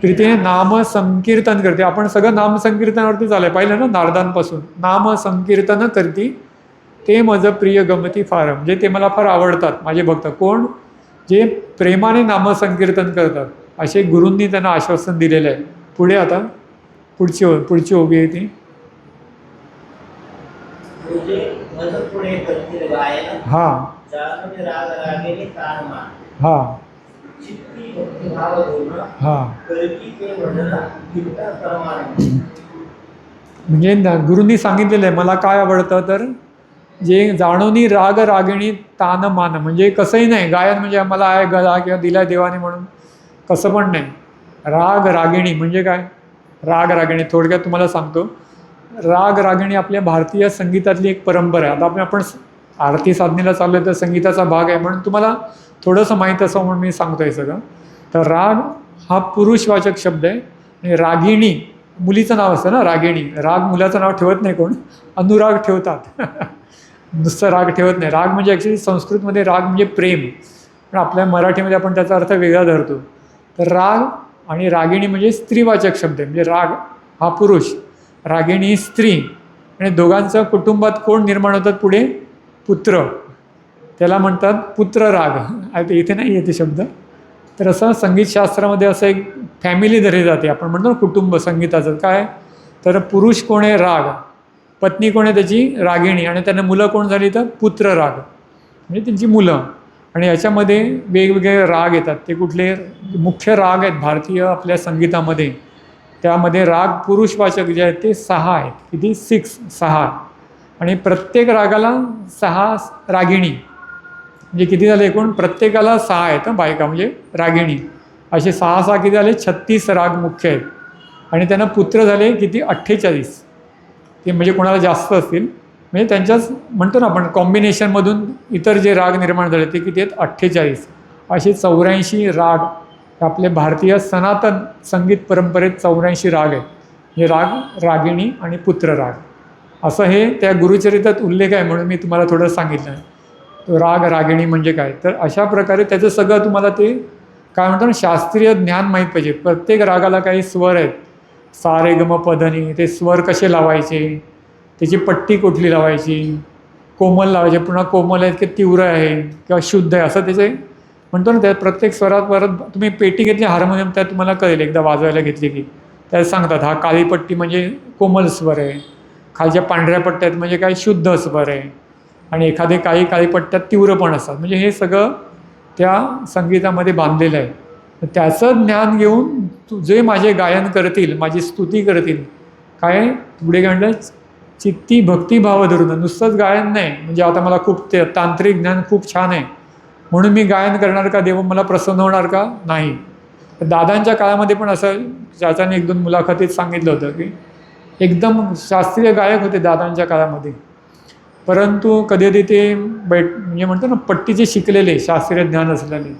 प्रीतीने नाम संकीर्तन करते. आपण सगळं नाम संकीर्तनावरती चाललंय पाहिलं ना नारदांपासून. नाम संकीर्तन करती ते माझं प्रिय गमती फार म्हणजे ते मला फार आवडतात माझे भक्त. कोण? जे प्रेमाने नामसंकीर्तन करतात असे गुरूंनी त्यांना आश्वासन दिलेलं आहे. पुढे आता पुढची उभी आहे ती. हां हां हां, म्हणजे गुरूंनी सांगितलेलं आहे मला काय आवडतं तर जे जाणूनी राग रागिणी तान मान म्हणजे कसंही नाही गायन म्हणजे मला आहे गळा किंवा दिला देवाने म्हणून कसं पण नाही. राग रागिणी म्हणजे काय? राग रागिणी थोडक्यात तुम्हाला सांगतो. राग रागिणी आपल्या भारतीय संगीतातली एक परंपरा आहे. आता आपण आरती साधनेला चाललो तर संगीताचा भाग आहे म्हणून तुम्हाला थोडंसं माहीत असं म्हणून मी सांगतो आहे सगळं. तर राग हा पुरुषवाचक शब्द आहे आणि रागिणी मुलीचं नाव असतं ना रागिणी. राग मुलाचं नाव ठेवत नाही कोण, अनुराग ठेवतात. नुसतं राग ठेवत नाही. राग म्हणजे ॲक्च्युली संस्कृतमध्ये राग म्हणजे प्रेम पण आपल्या मराठीमध्ये आपण त्याचा अर्थ वेगळा धरतो. तर राग आणि रागिणी म्हणजे स्त्रीवाचक शब्द आहे. म्हणजे राग हा पुरुष, रागिणी ही स्त्री आणि दोघांचं कुटुंबात कोण निर्माण होतात पुढे? पुत्र. त्याला म्हणतात पुत्रराग. आता इथे नाही येते शब्द. तर असं संगीतशास्त्रामध्ये असं एक फॅमिली धरली जाते. आपण म्हणतो ना कुटुंब संगीताचं काय तर पुरुष कोण आहे? राग. पत्नी कोण आहे त्याची? रागिणी. आणि त्यांना मुलं कोण झाली तर पुत्रराग म्हणजे त्यांची मुलं. आणि याच्यामध्ये वेगवेगळे राग येतात. ते कुठले मुख्य राग आहेत भारतीय आपल्या संगीतामध्ये त्यामध्ये राग पुरुषवाचक जे आहेत ते 6 आहेत. किती? 6. आणि प्रत्येक रागाला 6 रागिणी म्हणजे किती झाले एकूण? प्रत्येकाला 6 आहेत बायका म्हणजे रागिणी. असे 6 किती झाले? 36 राग मुख्य आहेत. आणि त्यांना पुत्र झाले किती? 48. ते म्हणजे कोणाला जास्त असतील म्हणजे त्यांच्याच म्हणतो ना आपण कॉम्बिनेशनमधून इतर जे राग निर्माण झाले ते किती आहेत? 48. असे 84 राग आपले भारतीय सनातन संगीत परंपरेत 84 राग आहेत. हे राग रागिणी आणि पुत्र राग असं हे त्या गुरुचरित्रात उल्लेख आहे म्हणून मी तुम्हाला थोडं सांगितलं आहे. तो राग रागिणी म्हणजे काय तर अशा प्रकारे त्याचं सगळं तुम्हाला ते काय म्हणतो ना शास्त्रीय ज्ञान माहीत पाहिजे. प्रत्येक रागाला काही स्वर आहेत. सा रे ग म प ध नि ते स्वर कसे लावायचे, त्याची पट्टी कुठली लावायची, कोमल लावायचे पुन्हा कोमल आहेत की तीव्र आहे किंवा शुद्ध आहे असं त्याचे म्हणतो ना. त्या प्रत्येक स्वरात परत तुम्ही पेटी घेतली हार्मोनियम त्यात तुम्हाला कळेल एकदा वाजवायला घेतली की त्यात सांगतात हा काळी पट्टी म्हणजे कोमल स्वर आहे, खालच्या पांढऱ्या पट्ट्यात म्हणजे काय शुद्ध स्वर आहे आणि एखादे काळी पट्ट्यात तीव्र पण असतात. म्हणजे हे सगळं त्या संगीतामध्ये बांधलेलं आहे. त्याचं ज्ञान घेऊन जे माझे गायन करतील माझी स्तुती करतील काय पुढे म्हणलं चित्ती भक्तिभाव धरून नुसतंच गायन नाही. म्हणजे आता मला खूप ते तांत्रिक ज्ञान खूप छान आहे म्हणून मी गायन करणार का देव मला प्रसन्न होणार का? नाही. दादांच्या काळामध्ये पण असं ज्याच्याने 1-2 मुलाखतीत सांगितलं होतं की एकदम शास्त्रीय गायक होते दादांच्या काळामध्ये परंतु कधी ते म्हणजे म्हणतो ना पट्टीचे शिकलेले शास्त्रीय ज्ञान असलेले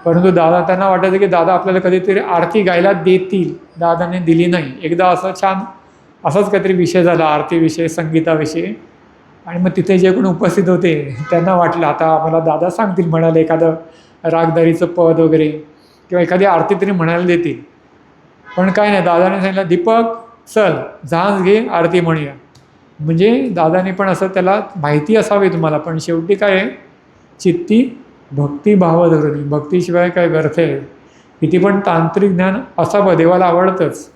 परंतु दादा त्यांना वाटायचं की दादा आपल्याला कधीतरी आरती गायला देतील. दादाने दिली नाही. एकदा असं छान असाच काहीतरी विषय झाला आरतीविषयी संगीताविषयी आणि मग तिथे जे कोण उपस्थित होते त्यांना वाटलं आता मला दादा सांगतील म्हणाले एखादं रागदारीचं पद वगैरे किंवा एखादी आरती तरी म्हणायला देतील. पण काय नाही दादाने सांगितलं दीपक चल झांज घे आरती म्हणूया. म्हणजे दादाने पण असं त्याला माहिती असावी तुम्हाला पण शेवटी काय आहे चित्ती भक्तिभाव धरून भक्तीशिवाय काय व्यर्थ आहे. किती पण तांत्रिक ज्ञान असावं देवाला आवडतंच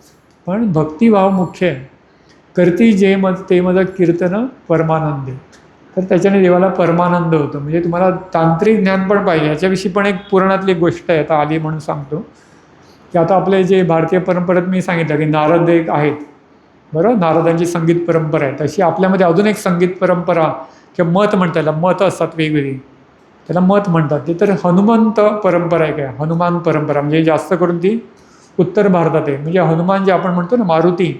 पण भक्तिभाव मुख्य आहे. करती जे मज ते माझं कीर्तन परमानंद तर त्याच्याने देवाला परमानंद होतो. म्हणजे तुम्हाला तांत्रिक ज्ञान पण पाहिजे. याच्याविषयी पण एक पुराणातली गोष्ट आहे आता आली म्हणून सांगतो की आता आपले जे भारतीय परंपरेत मी सांगितलं की नारद एक आहेत बरोबर नारदांची संगीत परंपरा आहे. तशी आपल्यामध्ये अजून एक संगीत परंपरा किंवा मत म्हणता त्याला मत असतात वेगवेगळी त्याला मत म्हणतात. ते तर हनुमंत परंपरा आहे काय हनुमान परंपरा म्हणजे जास्त करून ती उत्तर भारतात आहे. म्हणजे हनुमान जे आपण म्हणतो ना मारुती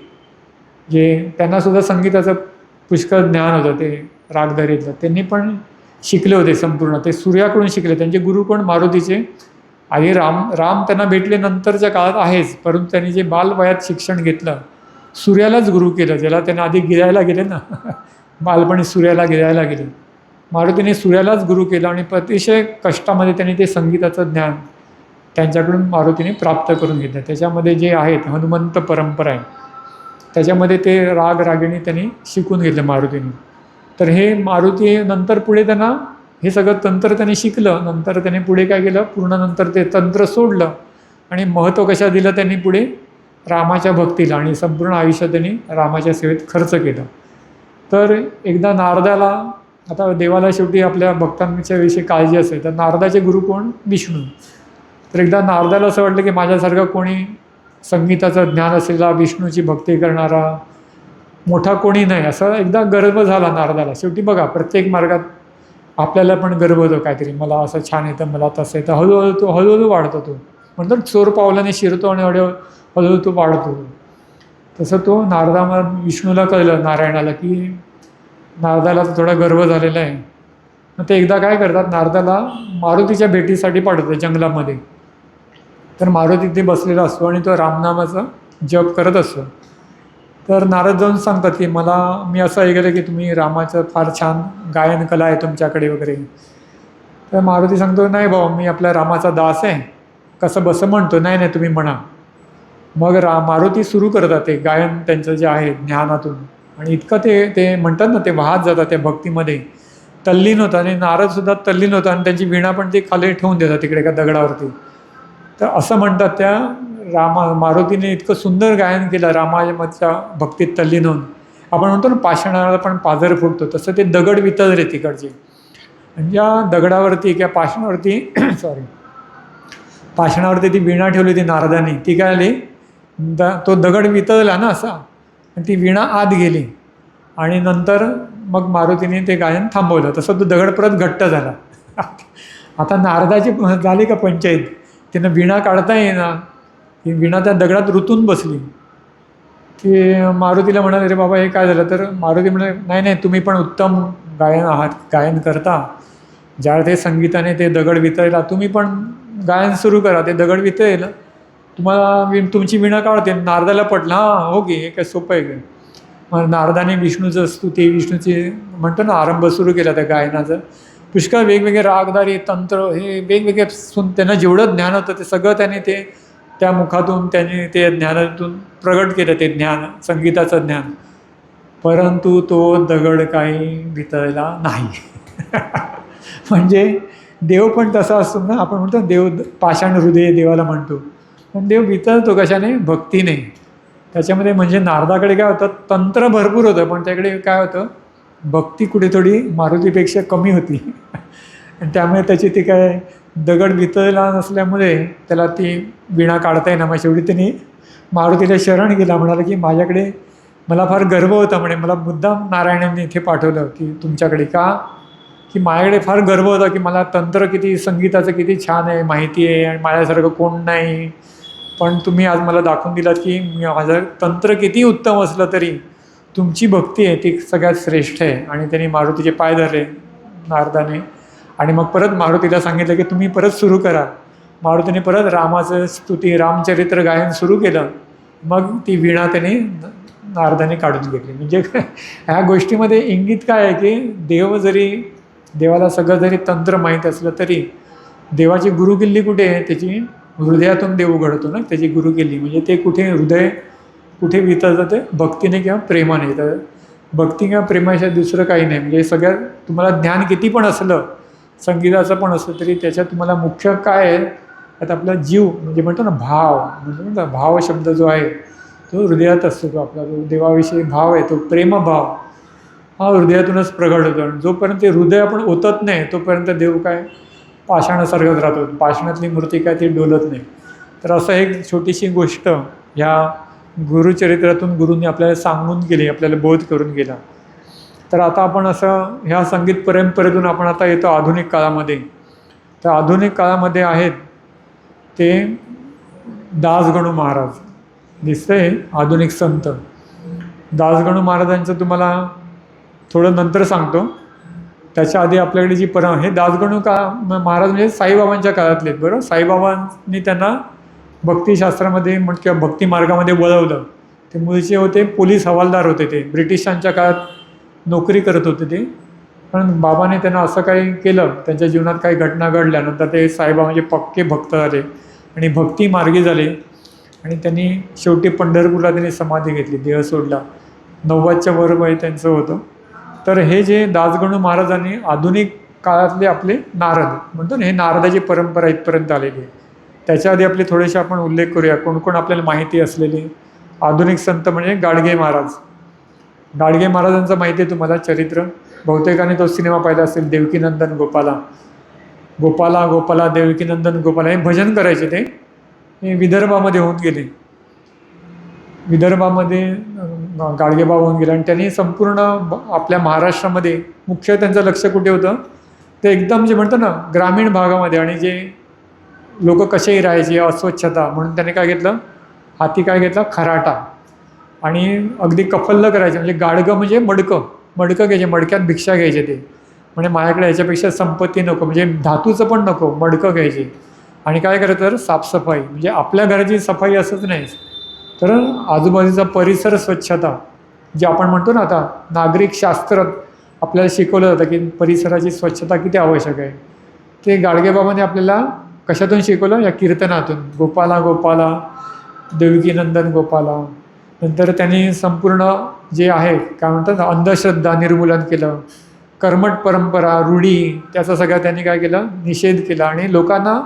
जे त्यांनासुद्धा संगीताचं पुष्कळ ज्ञान होतं ते रागदारीतलं त्यांनी पण शिकले होते संपूर्ण, ते सूर्याकडून शिकले. त्यांचे गुरु कोण? मारुतीचे. आधी राम त्यांना भेटले नंतरच्या काळात आहेच, परंतु त्यांनी जे बालवयात शिक्षण घेतलं, सूर्यालाच गुरु केलं, ज्याला त्यांना आधी गिरायला गेले ना बालपणी सूर्याला गिरायला गेले. मारुतीने सूर्यालाच गुरु केलं आणि अतिशय कष्टामध्ये त्यांनी ते संगीताचं ज्ञान त्यांच्याकडून मारुतीने प्राप्त करून घेतलं. त्याच्यामध्ये जे आहेत हनुमंत परंपरा आहे, त्याच्यामध्ये ते राग रागिणी त्यांनी शिकून घेतलं मारुतीने. तर हे मारुती नंतर पुढे त्यांना हे सगळं तंत्र त्यांनी शिकलं. नंतर त्यांनी पुढे काय केलं, पूर्ण नंतर ते तंत्र सोडलं आणि महत्त्व कशा दिलं त्यांनी पुढे? रामाच्या भक्तीला, आणि संपूर्ण आयुष्य त्यांनी रामाच्या सेवेत खर्च केलं. तर एकदा नारदाला, आता देवाला शेवटी आपल्या भक्तांच्या विषयी काळजी असते, तर नारदाचे गुरु कोण? विष्णू. तर एकदा नारदाला असं वाटलं की माझ्यासारखा कोणी संगीताचं ज्ञान असलेला, विष्णूची भक्ती करणारा मोठा कोणी नाही, असं एकदा गर्व झाला नारदाला. शेवटी बघा, प्रत्येक मार्गात आपल्याला पण गर्व होतो काहीतरी, मला असं छान येतं, मला तसं येतं. हळूहळू वाढतो तो, म्हणतो चोर पावलाने शिरतो आणि हळूहळू तो वाढतो. तसं तो विष्णूला कळलं, नारायणाला, की नारदाला थोडा गर्व झालेला आहे. मग ते एकदा काय करतात, नारदाला मारुतीच्या भेटीसाठी पाठवतात जंगलामध्ये. तर मारुती तिथे बसलेला असतो आणि तो रामनामाचा जप करत असतो. तर नारद जाऊन सांगतात की मी असं ऐकलं की तुम्ही रामाचं फार छान गायन कला आहे तुमच्याकडे वगैरे. तर मारुती सांगतो, नाही भाऊ, मी आपल्या रामाचा दास आहे, कसं बसं म्हणतो. नाही नाही, तुम्ही म्हणा. मग मारुती सुरू करतात ते गायन त्यांचं जे आहे ज्ञानातून, आणि इतकं ते म्हणतात ना, ते वाहत जातात त्या भक्तीमध्ये, तल्लीन होतं. आणि नारदसुद्धा तल्लीन होता आणि त्यांची वीणा पण ते खाली ठेवून देतात तिकडे एका दगडावरती. तर असं म्हणतात, त्या मारुतीने इतकं सुंदर गायन केलं रामाच्या भक्तीत तल्लीन होऊन. आपण म्हणतो ना, पाषाणाला पण पाझर फुटतो, तसं ते दगड वितळले तिकडचे. आणि ज्या दगडावरती किंवा पाषाणावरती पाषाणावरती ती वीणा ठेवली होती नारदाने, ती काय आली, तो दगड वितळला ना असा, आणि ती वीणा आत गेली. आणि नंतर मग मारुतीने ते गायन थांबवलं. तसं तो दगड परत घट्ट झाला. आता नारदाची झाली का पंचायत, त्यांना वीणा काढता येईना, ती वीणा त्या दगडात रुतून बसली. की मारुतीला म्हणाले, अरे बाबा हे काय झालं? तर मारुती म्हणाले, नाही नाही, तुम्ही पण उत्तम गायन करता. ज्यावेळेस ते संगीताने ते दगड वितळला, तुम्ही पण गायन सुरू करा, ते दगड वितळेल, तुम्हाला तुमची वीणा काढते. नारदाला पटलं, हां हो की, हे काय सोपं आहे काय? मग नारदाने विष्णूचं स्तुती, विष्णूची म्हणतो ना आरंभ सुरू केला त्या गायनाचं. पुष्कळ वेगवेगळे रागदारी तंत्र, हे वेगवेगळे त्यांना जेवढं ज्ञान होतं ते सगळं त्याने ते त्या मुखातून त्यांनी ते ज्ञानातून प्रगट केलं, ते ज्ञान, संगीताचं ज्ञान. परंतु तो दगड काही वितळला नाही. म्हणजे देव पण तसा असतो ना, आपण म्हणतो देव पाषाण हृदय देवाला म्हणतो, पण देव वितळतो कशाने? भक्तीने. त्याच्यामध्ये म्हणजे नारदाकडे काय होतं, तंत्र भरपूर होतं, पण त्याकडे काय होतं, भक्ती कुठे थोडी मारुतीपेक्षा कमी होती. आणि त्यामुळे त्याची ती काय दगड वितळला नसल्यामुळे त्याला ती वीणा काढता येईना. मग शेवटी त्यांनी मारुतीला शरण गेला, म्हणाला की मला फार गर्व होता म्हणे, मला मुद्दाम नारायणांनी इथे पाठवलं की तुमच्याकडे, का की माझ्याकडे फार गर्व होता की मला तंत्र किती, संगीताचं किती छान आहे, माहिती आहे, आणि माझ्यासारखं कोण नाही. पण तुम्ही आज मला दाखवून दिलात की माझं तंत्र किती उत्तम असलं तरी तुमची भक्ती आहे ती सगळ्यात श्रेष्ठ आहे. आणि त्यांनी मारुतीचे पाय धरले नारदाने, आणि मग परत मारुतीला सांगितलं की तुम्ही परत सुरू करा. मारुतीने परत रामाचं स्तुती, रामचरित्र गायन सुरू केलं. मग ती वीणा त्याने नारदाने काढून घेतली. म्हणजे ह्या गोष्टीमध्ये इंगित काय आहे की देवाला सगळं जरी तंत्र माहीत असलं तरी देवाची गुरुकिल्ली कुठे आहे? त्याची हृदयातून देव उघडतो ना, त्याची गुरुकिल्ली. म्हणजे ते कुठे वितळतं? ते भक्तीने किंवा प्रेमाने. तर भक्ती किंवा प्रेमाशिवाय दुसरं काही नाही. म्हणजे सगळ्यात तुम्हाला ज्ञान किती पण असलं, संगीताचं पण असलं, तरी त्याच्यात तुम्हाला मुख्य काय आहे, आता आपला जीव, म्हणजे म्हणतो ना भाव, म्हणजे भाव शब्द जो आहे तो हृदयात असतो. तो आपला जो देवाविषयी भाव आहे, तो प्रेमभाव हा हृदयातूनच प्रगट होतो. आणि जोपर्यंत ते हृदय आपण ओतत नाही तोपर्यंत देव काय पाषाणासारखंच राहतो. पाषाणातली मूर्ती काय ती डोलत नाही. तर असं एक छोटीशी गोष्ट ह्या गुरुचरित्रातून गुरूंनी आपल्याला सांगून गेली, आपल्याला बोध करून गेला. तर आता आपण असं ह्या संगीत परंपरेतून आपण आता येतो आधुनिक काळामध्ये. तर आधुनिक काळामध्ये आहेत ते दासगणू महाराज. दिसतंय आधुनिक संत. दासगणू महाराजांचं तुम्हाला थोडं नंतर सांगतो. त्याच्या आधी आपल्याकडे जी हे दासगणू महाराज म्हणजे साईबाबांच्या काळातले आहेत, बरोबर. साईबाबांनी त्यांना भक्तिशास्त्रामध्ये किंवा भक्ती मार्गामध्ये वळवलं. ते मूळचे होते पोलीस हवालदार होते, ते ब्रिटिशांच्या काळात नोकरी करत होते ते. पण बाबाने त्यांना असं काही केलं, त्यांच्या जीवनात काही घटना घडल्यानंतर ते साईबाबा म्हणजे पक्के भक्त झाले आणि भक्ती मार्गी झाले. आणि त्यांनी शेवटी पंढरपूरला त्यांनी समाधी घेतली, देह सोडला. 90च्या वर वय त्यांचं होतं. तर हे जे दासगणू महाराजांनी आधुनिक काळातले आपले नारद म्हणतो ना, हे नारदाची परंपरा इथपर्यंत आलेली आहे. त्याच्या आधी आपले थोडेसे आपण उल्लेख करूया, कोण कोण आपल्याला माहिती असलेले आधुनिक संत. म्हणजे गाडगे महाराज. गाडगे महाराजांचं माहिती आहे तुम्हाला चरित्र, बहुतेकाने तो सिनेमा पाहिला असेल, देवकीनंदन गोपाला. गोपाला गोपाला देवकीनंदन गोपाला हे भजन करायचे. ते विदर्भामध्ये होऊन गेले. विदर्भामध्ये गाडगेबाबा होऊन गेले आणि त्यांनी संपूर्ण आपल्या महाराष्ट्रामध्ये मुख्य त्यांचं लक्ष कुठे होतं, ते एकदम जे म्हणतं ना ग्रामीण भागामध्ये. आणि जे लोक कसेही राहायचे, अस्वच्छता, म्हणून त्याने काय घेतलं, हाती काय घेतला, खराटा. आणि अगदी कफल्ल करायचे, म्हणजे गाडगं म्हणजे मडकं घ्यायचे, मडक्यात भिक्षा घ्यायचे ते. म्हणजे माझ्याकडे याच्यापेक्षा संपत्ती नको, म्हणजे धातूचं पण नको, मडकं घ्यायचे. आणि काय करायचं तर साफसफाई, म्हणजे आपल्या घराची सफाई असंच नाही, तर आजूबाजूचा परिसर स्वच्छता, जे आपण म्हणतो ना आता नागरिक शास्त्रात आपल्याला शिकवलं जातं की परिसराची स्वच्छता किती आवश्यक आहे. ते गाडगेबाबांनी आपल्याला कशातून शिकवलं, या कीर्तनातून. गोपाला गोपाला देवकीनंदन गोपाला. नंतर त्यांनी संपूर्ण जे आहे काय म्हणतात अंधश्रद्धा निर्मूलन केलं, कर्मठ परंपरा, रूढी, त्याचा सगळा त्यांनी काय केलं, निषेध केला. आणि लोकांना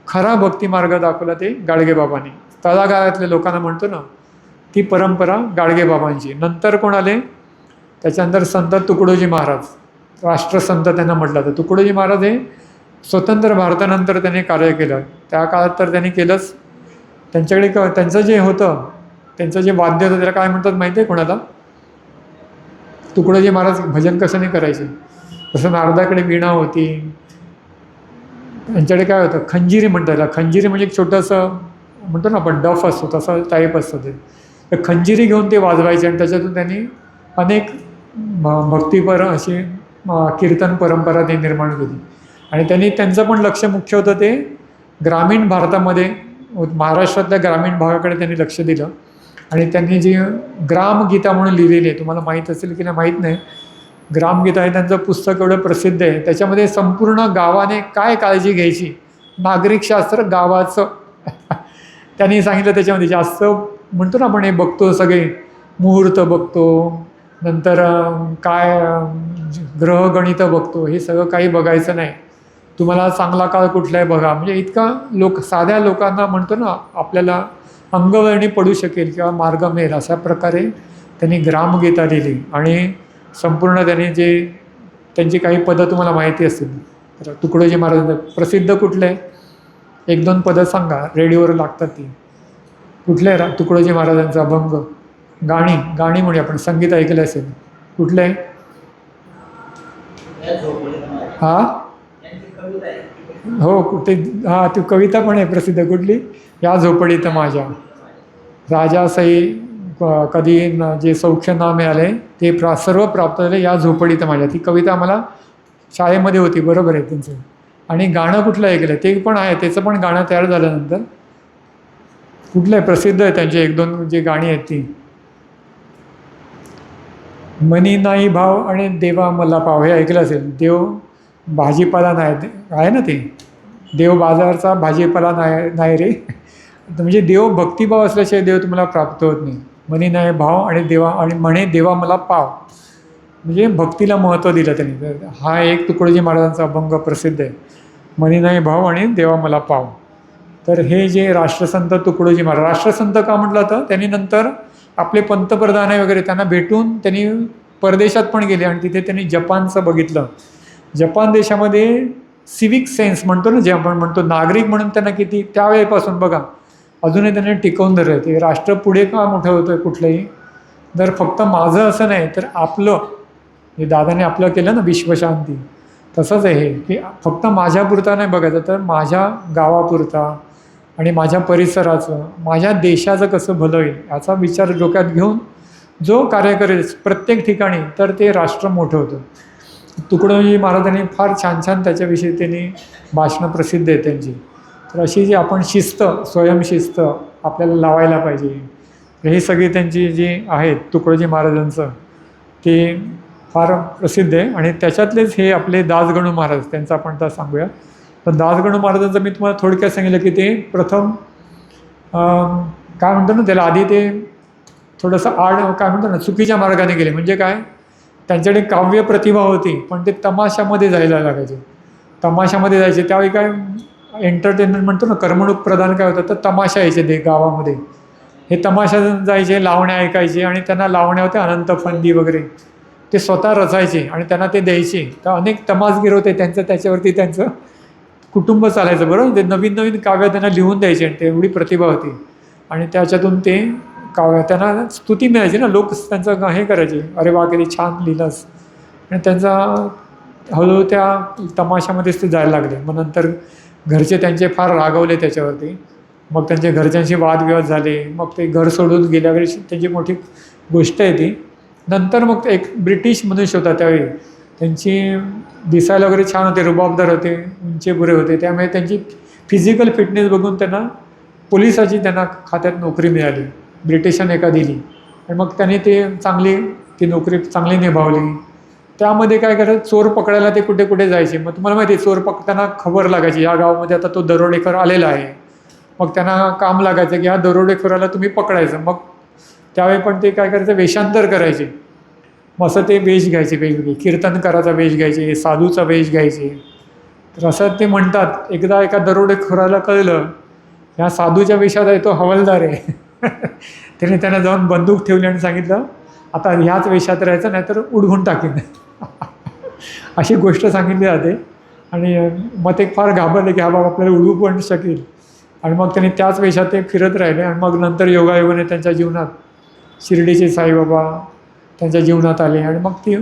खरा भक्तिमार्ग दाखवला ते गाडगेबाबांनी. तळागाळातल्या लोकांना म्हणतो ना, ती परंपरा गाडगेबाबांची. नंतर कोण आले, त्याच्यानंतर संत तुकडोजी महाराज, राष्ट्रसंत त्यांना म्हटलं जातं. तुकडोजी महाराज हे स्वतंत्र भारतानंतर त्यांनी कार्य केलं. त्या काळात तर त्यांनी केलंच. त्यांच्याकडे त्यांचं जे होतं, त्यांचं जे वाद्य होतं त्याला काय म्हणतात माहिती आहे कोणाला, तुकडोजी महाराज भजन कशाने करायचे. तसं नारदाकडे वीणा होती, त्यांच्याकडे काय होतं, खंजिरी म्हणतात त्याला. खंजिरी म्हणजे एक छोटंसं म्हणतो ना आपण डफ असतो, तसं टाईप असतं ते. तर खंजिरी घेऊन ते वाजवायचे आणि त्याच्यातून त्यांनी अनेक भक्तिपर अशी कीर्तन परंपरा ते निर्माण केली. आणि त्यांनी त्यांचं पण लक्ष मुख्य होतं ते ग्रामीण भारतामध्ये, महाराष्ट्रातल्या ग्रामीण भागाकडे त्यांनी लक्ष दिलं. आणि त्यांनी जी ग्रामगीता म्हणून लिहिलेली आहे, तुम्हाला माहीत असेल की नाही माहीत नाही, ग्रामगीता हे त्यांचं पुस्तक एवढं प्रसिद्ध आहे. त्याच्यामध्ये संपूर्ण गावाने काय काळजी घ्यायची, नागरिकशास्त्र गावाचं त्यांनी सांगितलं. त्याच्यामध्ये जास्त म्हणतो ना आपण हे बघतो सगळे मुहूर्त बघतो, नंतर काय ग्रहगणित बघतो, हे सगळं काही बघायचं नाही. तुम्हाला चांगला काळ कुठला आहे बघा. म्हणजे इतका साध्या लोकांना म्हणतो ना आपल्याला अंगवळणी पडू शकेल किंवा मार्ग मिळेल, अशा प्रकारे त्यांनी ग्रामगीता लिहिली. आणि संपूर्ण त्यांनी जे त्यांची काही पदं तुम्हाला माहिती असतील. तर तुकडोजी महाराजांचं प्रसिद्ध कुठलं आहे, 1-2 पदं सांगा, रेडिओवर लागतात ती. कुठलं आहे तुकडोजी महाराजांचा अभंग, गाणी म्हणूया आपण, संगीत ऐकलं असेल, कुठलं आहे. हो ते ती कविता पण आहे प्रसिद्ध, कुठली, या झोपडीत माझ्या राजासई कधी जे सौख्य ना मिळाले ते सर्व प्राप्त झाले या झोपडीत माझ्या. ती कविता मला शाळेमध्ये होती, बरोबर आहे त्यांचं. आणि गाणं कुठलं ऐकलं ते पण आहे, त्याचं पण गाणं तयार झाल्यानंतर कुठलं आहे प्रसिद्ध आहे, त्यांचे 1-2 जे गाणी आहेत ती. मनी नाही भाव आणि देवा मला पाव, हे ऐकलं असेल. देव भाजीपाला नाही आहे ना, ते देव बाजारचा भाजीपाला नाही रे. म्हणजे देव भक्तिभाव असल्याशिवाय देव तुम्हाला प्राप्त होत नाही. मनी नाही भाव आणि म्हणे देवा मला पाव, म्हणजे भक्तीला महत्त्व दिलं त्यांनी. हा एक तुकडोजी महाराजांचा अभंग प्रसिद्ध आहे, मनी नाही भाव आणि देवा मला पाव. तर हे जे राष्ट्रसंत तुकडोजी महाराज, राष्ट्रसंत का म्हटलं तर त्यांनी नंतर आपले पंतप्रधान वगैरे त्यांना भेटून त्यांनी परदेशात पण गेले आणि तिथे त्यांनी जपानचं बघितलं. जपान देशामध्ये सिविक सेन्स म्हणतो ना, जे आपण म्हणतो नागरिक म्हणून त्यांना किती त्यावेळेपासून बघा अजूनही त्यांनी टिकवून धरलं. ते राष्ट्र पुढे का मोठं होतं आहे कुठलंही, जर फक्त माझं असं नाही तर आपलं, हे दादाने आपलं केलं ना विश्वशांती, तसंच आहे हे की फक्त माझ्यापुरता नाही बघायचं, तर माझ्या गावापुरता आणि माझ्या परिसराचं, माझ्या देशाचं कसं भलं होईल याचा विचार डोक्यात घेऊन जो कार्य करेल प्रत्येक ठिकाणी, तर ते राष्ट्र मोठं होतं. तुकडोजी महाराजांनी फार छान छान त्याच्याविषयी त्यांनी भाषणं प्रसिद्ध आहेत त्यांची. तर अशी जी आपण शिस्त, स्वयंशिस्त आपल्याला लावायला पाहिजे. ही सगळी त्यांची जी आहेत तुकडोजी महाराजांचं ते फार प्रसिद्ध आहे. आणि त्याच्यातलेच हे आपले दासगणू महाराज, त्यांचं आपण आता सांगूया. तर दासगणू महाराजांचं मी तुम्हाला थोडक्यात सांगितलं की ते प्रथम काय म्हणतो ना त्याला, आधी ते थोडंसं काय म्हणतो ना चुकीच्या मार्गाने गेले. म्हणजे काय, त्यांच्याकडे काव्य प्रतिभा होती पण ते तमाशामध्ये जायला लागायचे, तमाशामध्ये जायचे. त्यावेळी काय एंटरटेनमेंट म्हणतो ना, करमणूक प्रदान काय होतं, तर तमाशा यायचे ते गावामध्ये. हे तमाशा जायचे, लावण्या ऐकायचे आणि त्यांना लावण्या होत्या अनंत फंदी वगैरे, ते स्वतः रचायचे आणि त्यांना ते द्यायचे. तर अनेक तमासगीर होते, त्याच्यावरती त्यांचं कुटुंब चालायचं. बरोबर, ते नवीन नवीन काव्य त्यांना लिहून द्यायचे आणि ते एवढी प्रतिभा होती. आणि त्याच्यातून ते काव्य त्यांना स्तुती मिळायची ना, लोक त्यांचं हे करायचे, अरे वा किती छान लिहिलंस. आणि त्यांचा हळूहळू त्या तमाशामध्येच ते जायला लागले. मग नंतर घरचे त्यांचे फार रागवले त्याच्यावरती. मग त्यांचे घरच्यांशी वादविवाद झाले. मग ते घर सोडून गेल्यावर त्यांची मोठी गोष्ट आहे ती. नंतर मग एक ब्रिटिश मनुष्य होता त्यावेळी, त्यांची दिसायला वगैरे छान होते, रुबाबदार होते, उंचेपुरे होते. त्यामुळे त्यांची फिजिकल फिटनेस बघून त्यांना पोलिसाची त्यांना खात्यात नोकरी मिळाली, ब्रिटिशांनी एका दिली. आणि मग त्यांनी ती नोकरी चांगली निभावली. त्यामध्ये काय करायचं, चोर पकडायला ते कुठे कुठे जायचे. मग तुम्हाला माहिती आहे, चोर पकडताना खबर लागायची, या गावामध्ये आता तो दरोडेखोर आलेला आहे. मग त्यांना काम लागायचं की ह्या दरोडेखोराला तुम्ही पकडायचं. मग त्यावेळी पण ते काय करायचं, वेषांतर करायचे. मग असं ते वेश घ्यायचे, वेगवेगळे कीर्तनकाराचा वेश घ्यायचे, साधूचा वेश घ्यायचे. तर असं ते म्हणतात, एकदा एका दरोडेखोराला कळलं ह्या साधूच्या वेशात आहे तो हवालदार आहे. त्याने त्यांना जाऊन बंदूक ठेवली आणि सांगितलं, आता ह्याच वेशात राहायचं, नाहीतर उडवून टाकेन. अशी गोष्ट सांगितली जाते. आणि मग ते फार घाबरले की हा बाबा आपल्याला उडवू पण शकेल. आणि मग त्यांनी त्याच वेशात ते फिरत राहिले. आणि मग नंतर योगायोगाने त्यांच्या जीवनात शिर्डीचे साईबाबा त्यांच्या जीवनात आले. आणि मग ती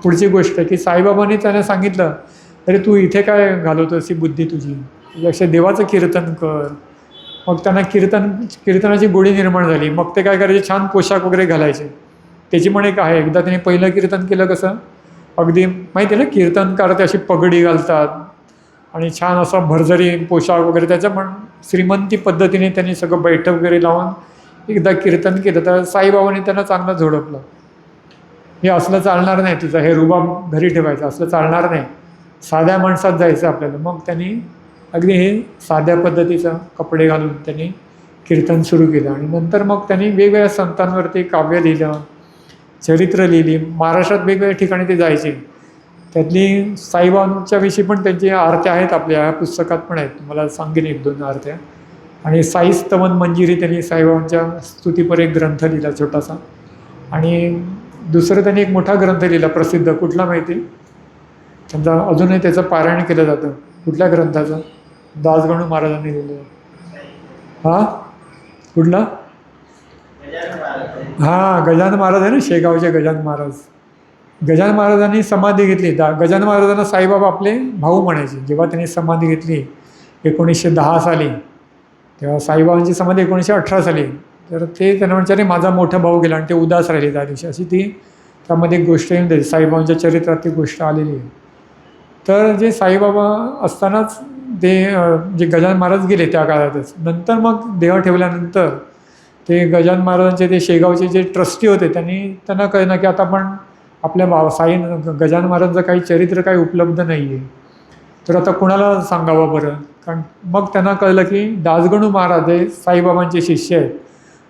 पुढची गोष्ट आहे की साईबाबांनी त्यांना सांगितलं, अरे तू इथे काय घालवतोस ही बुद्धी तुझी, तुझ्यापेक्षा देवाचं कीर्तन कर. मग त्यांना कीर्तनाची गोडी निर्माण झाली. मग ते काय करायचे, छान पोशाख वगैरे घालायचे. त्याची पण एक आहे, एकदा त्यांनी पहिलं कीर्तन केलं कसं, अगदी माहिती आहे ना, कीर्तनकार ते अशी पगडी घालतात आणि छान असा भरजरी पोशाख वगैरे, त्याच्या पण श्रीमंती पद्धतीने त्यांनी सगळं बैठक वगैरे लावून एकदा कीर्तन केलं. तर साईबाबांनी त्यांना चांगलं झोडपलं, हे असलं चालणार नाही, तुझं हे रुबाब घरी ठेवायचं, असलं चालणार नाही, साध्या माणसात जायचं आपल्याला. मग त्यांनी अगदी हे साध्या पद्धतीचं कपडे घालून त्यांनी कीर्तन सुरू केलं. आणि नंतर मग त्यांनी वेगवेगळ्या संतांवरती काव्य लिहिलं, चरित्र लिहिली. महाराष्ट्रात वेगवेगळ्या ठिकाणी ते जायचे. त्यातली साईबाबांच्या विषयी पण त्यांची आरत्या आहेत, आपल्या ह्या पुस्तकात पण आहेत, तुम्हाला सांगेन एक दोन आरत्या. आणि साई स्तवन मंजिरी त्यांनी साईबाबांच्या स्तुतीपर एक ग्रंथ लिहिला छोटासा. आणि दुसरं त्यांनी एक मोठा ग्रंथ लिहिला प्रसिद्ध, कुठला माहिती, त्यांचा अजूनही त्याचं पारायण केलं जातं. कुठल्या ग्रंथाचं, दासगणू महाराजांनी लिहिलेलं. हा कुठला, हां गजानन महाराज आहे ना, शेगावचे गजानन महाराज. गजानन महाराजांनी समाधी घेतली. गजानन महाराजांना साईबाबा आपले भाऊ म्हणायचे. जेव्हा त्यांनी समाधी घेतली 1910 साली, तेव्हा साईबाबांची समाधी 1918 साली. तर ते त्यांना म्हणजे माझा मोठा भाऊ गेला आणि ते उदास राहिले त्या दिवशी, अशी ती त्यामध्ये एक गोष्ट येऊन द्यायची. साईबाबांच्या चरित्रात ती गोष्ट आलेली आहे. तर जे साईबाबा असतानाच ते जे गजानन महाराज गेले त्या काळातच. नंतर मग देह ठेवल्यानंतर ते गजानन महाराजांचे ते शेगावचे जे ट्रस्टी होते, त्यांना कळलं की आता आपण आपल्या गजानन महाराजांचं काही चरित्र काही उपलब्ध नाही आहे, तर आता कुणाला सांगावं बरं. कारण मग त्यांना कळलं की दासगणू महाराज हे साईबाबांचे शिष्य आहेत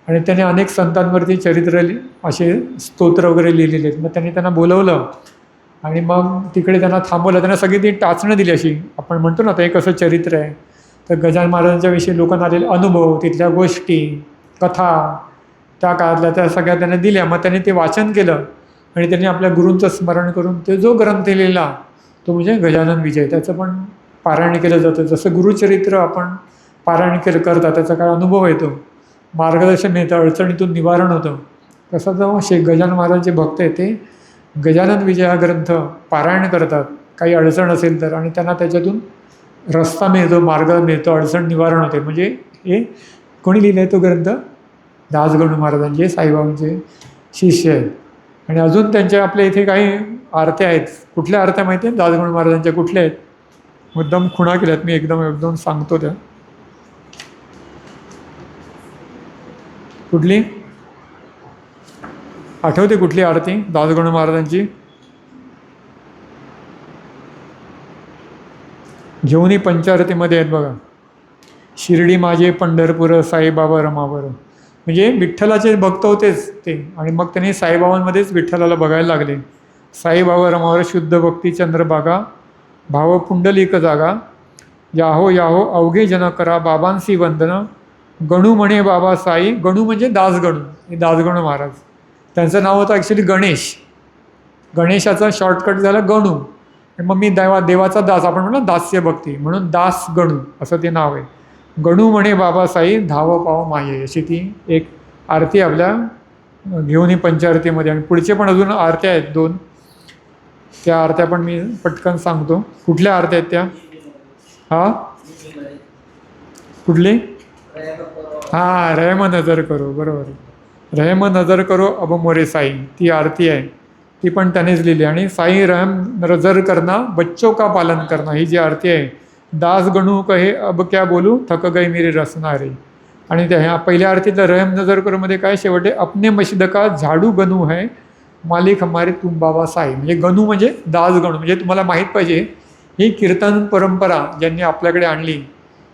आणि त्यांनी अनेक संतांवरती चरित्र असे स्तोत्र वगैरे लिहिलेले आहेत. मग त्यांना बोलवलं आणि मग तिकडे त्यांना थांबवलं. त्यांना सगळी ती टाचणं दिली, अशी आपण म्हणतो ना, तर एक असं चरित्र आहे. तर गजानन महाराजांच्या विषयी लोकांना आलेले अनुभव, तिथल्या गोष्टी, कथा, त्या काळातल्या त्या सगळ्या त्यांना दिल्या. मग त्यांनी ते वाचन केलं आणि त्यांनी आपल्या गुरूंचं स्मरण करून ते जो ग्रंथ लिहिला तो म्हणजे गजानन विजय, त्याचं पण पारायण केलं जातं. जसं गुरुचरित्र आपण पारायण करतात, त्याचा काय अनुभव येतो, मार्गदर्शन मिळतं, अडचणीतून निवारण होतं. तसं जो गजानन महाराजांचे भक्त आहे ते गजानन विजय हा ग्रंथ पारायण करतात काही अडचण असेल तर, आणि त्यांना त्याच्यातून रस्ता मिळतो, मार्ग मिळतो, अडचण निवारण होते. म्हणजे हे कोणी लिहिलं आहे तो ग्रंथ, दासगणू महाराजांचे साईबाबांचे शिष्य आहेत. आणि अजून त्यांच्या आपल्या इथे काही आरत्या आहेत. कुठल्या आरत्या माहिती आहेत दासगणू महाराजांच्या? कुठल्या आहेत? मुद्दाम खुणा केल्यात मी, एकदम एकदम सांगतो त्या. कुठली आठवते? कुठली आरती दासगणू महाराजांची? घेऊनही पंचारतीमध्ये आहेत बघा. शिर्डी माझे पंढरपूर साईबाबा रमावर. म्हणजे विठ्ठलाचे भक्त होतेच ते, आणि मग त्यांनी साईबाबांमध्येच विठ्ठलाला बघायला लागले. साईबाबा रमावर शुद्ध भक्ती चंद्रभागा, भाव पुंडलिक जागा, याहो याहो अवघे जन करा बाबांसी वंदन, गणू म्हणे बाबा साई. गणू म्हणजे दासगणू, हे दासगणू महाराज. त्यांचं नाव होतं ॲक्च्युली गणेश. गणेशाचा शॉर्टकट झाला गणू. मग मी देवाचा दास, आपण म्हणलं दास्य भक्ती, म्हणून दास गणू असं ते नाव आहे. गणू म्हणे बाबा साई, धाव पाव माये, अशी ती एक आरती आपल्या घेऊन पंचारतीमध्ये. आणि पुढचे पण अजून आरत्या आहेत 2, त्या आरत्या पण मी पटकन सांगतो. कुठल्या आरत्या आहेत त्या? हा कुठली? हां, रहम नजर करो, बरोबर. रहम नजर करो अब मोरे साई, ती आरती आहे. ती पण त्यानेच लिहिली. आणि साई रहम नजर करना बच्चों का पालन करना, ही जी आरती आहे. दास गणू कहे अब क्या बोलू, थक गई मेरी रसना रे. आणि त्या ह्या पहिल्या आरतीतलं रहम नजर करोमध्ये काय शेवटे, अपने मशिद का झाडू गणू है मालिक हमारे तुम बाबा साई. म्हणजे गणू म्हणजे दास गणू. म्हणजे तुम्हाला माहीत पाहिजे ही कीर्तन परंपरा ज्यांनी आपल्याकडे आणली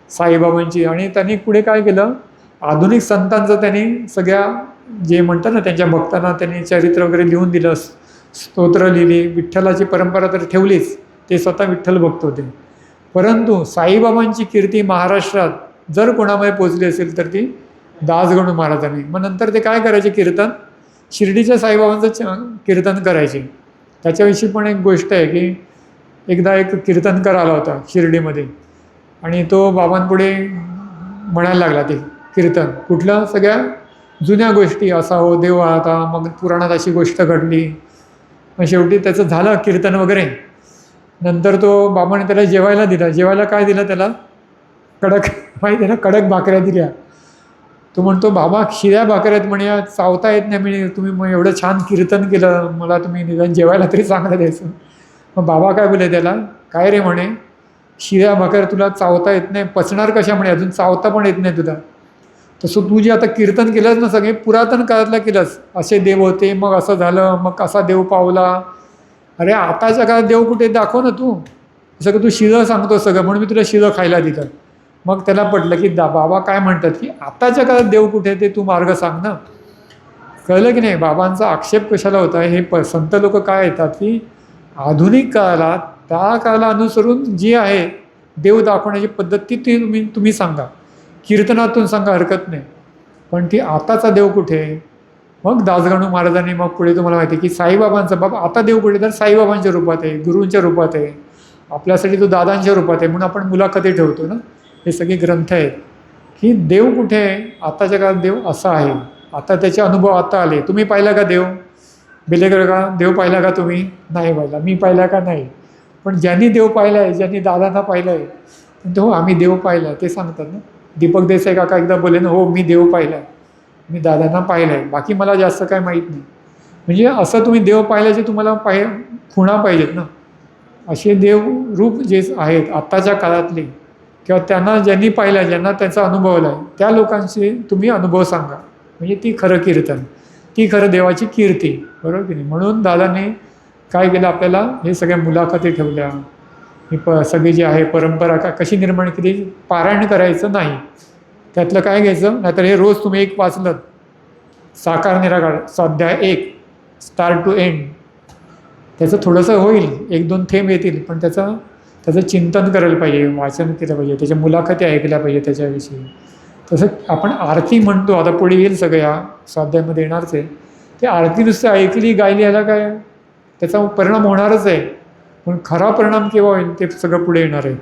साईबाबांची. आणि त्यांनी पुढे काय केलं, आधुनिक संतांचं त्यांनी सगळ्या जे म्हणतात ना त्यांच्या भक्तांना त्यांनी चरित्र वगैरे लिहून दिलं, स्तोत्र लिहिली. विठ्ठलाची परंपरा तर ठेवलीच, ते स्वतः विठ्ठल भक्त होते. परंतु साईबाबांची कीर्ती महाराष्ट्रात जर कोणामध्ये पोचली असेल तर ती दासगणू महाराजांनी. मग नंतर ते काय करायचे, कीर्तन शिर्डीच्या साईबाबांचं कीर्तन करायचे. त्याच्याविषयी पण एक गोष्ट आहे की एकदा एक कीर्तनकार आला होता शिर्डीमध्ये, आणि तो बाबांपुढे म्हणायला लागला ते कीर्तन कुठलं, सगळ्या जुन्या गोष्टी, असा हो देव आता, मग पुराणात अशी गोष्ट घडली. मग शेवटी त्याचं झालं कीर्तन वगैरे. नंतर तो बाबाने त्याला जेवायला दिला. जेवायला काय दिलं त्याला? कडक, माहिती आहे ना, कडक भाकऱ्या दिल्या. तो म्हणतो बाबा शिऱ्या भाकऱ्यात म्हणे, चावता येत नाही म्हणे, तुम्ही मग एवढं छान कीर्तन केलं, मला तुम्ही निदान जेवायला तरी चांगलं द्यायचं. मग बाबा काय बोलले त्याला, काय रे म्हणे, शिऱ्या भाकऱ्या तुला चावता येत नाही, पचणार कशा म्हणे, अजून चावता पण येत नाही तुला. तसं तू जे आता कीर्तन केलंस ना, सगळे पुरातन काळातलं केलंस, असे देव होते, मग असं झालं, मग कसा देव पावला. अरे आताच्या काळात देव कुठे, दाखव ना तू. सगळं तू शिळं सांगतो सगळं, म्हणून मी तुला शिळं खायला दिलं. मग त्याला पटलं की बाबा काय म्हणतात की आताच्या काळात देव कुठे ते तू मार्ग सांग ना. कळलं की नाही बाबांचा आक्षेप कशाला होता. हे संत लोक काय येतात की आधुनिक काळात त्या काळाला अनुसरून जी आहे देव दाखवण्याची पद्धत ती तुम्ही सांगा, कीर्तनातून सांगा, हरकत नाही. पण ती आताचा देव कुठे. मग दासगणू महाराजांनी मग पुढे तुम्हाला माहिती आहे की साईबाबांचा बाबा आता देव कुठे, तर साईबाबांच्या रूपात आहे, गुरूंच्या रूपात आहे, आपल्यासाठी तो दादांच्या रूपात आहे. म्हणून आपण मुलाखती ठेवतो ना, हे सगळे ग्रंथ आहेत की देव कुठे आहे. आताच्या काळात देव असा आहे, आता त्याचे अनुभव आता आले. तुम्ही पाहिला का देव? बेलेकर का देव पाहिला का तुम्ही? नाही पाहिला. मी पाहिला का? नाही. पण ज्यांनी देव पाहिला आहे, ज्यांनी दादांना पाहिलं आहे, तो हो आम्ही देव पाहिला ते सांगतात ना. दीपक देसाई काका एकदा बोलले ना, हो मी देव पाहिला आहे, मी दादांना पाहिलं आहे, बाकी मला जास्त काय माहीत नाही. म्हणजे असं तुम्ही देव पाहिल्याचे तुम्हाला खुणा पाहिजेत ना. असे देवरूप जे आहेत आत्ताच्या काळातले किंवा त्यांना ज्यांनी पाहिलं, ज्यांना त्यांचा अनुभव आला आहे, त्या लोकांचे तुम्ही अनुभव सांगा. म्हणजे ती खरं कीर्तन, ती खरं देवाची कीर्ती, बरोबर की नाही. म्हणून दादांनी काय केलं, आपल्याला हे सगळ्या मुलाखती ठेवल्या. ही सगळी जी आहे परंपरा कशी निर्माण केली. पारायण करायचं नाही, त्यातलं काय घ्यायचं, नाहीतर हे रोज तुम्ही एक वाचलं, साकार निराकार स्वाध्याय 1 स्टार्ट टू एंड, त्याचं थोडंसं होईल, 1-2 थेंब येतील, पण त्याचं चिंतन करायला पाहिजे, वाचन केलं पाहिजे, त्याच्या मुलाखती ऐकल्या पाहिजे त्याच्याविषयी. तसं आपण आरती म्हणतो, आता पुढे येईल सगळ्या स्वाध्यायामध्ये येणारच आहे. ते आरती नुसतं ऐकली गायली याला काय त्याचा परिणाम होणारच आहे, पण खरा परिणाम केव्हा होईल ते सगळं पुढे येणार आहे.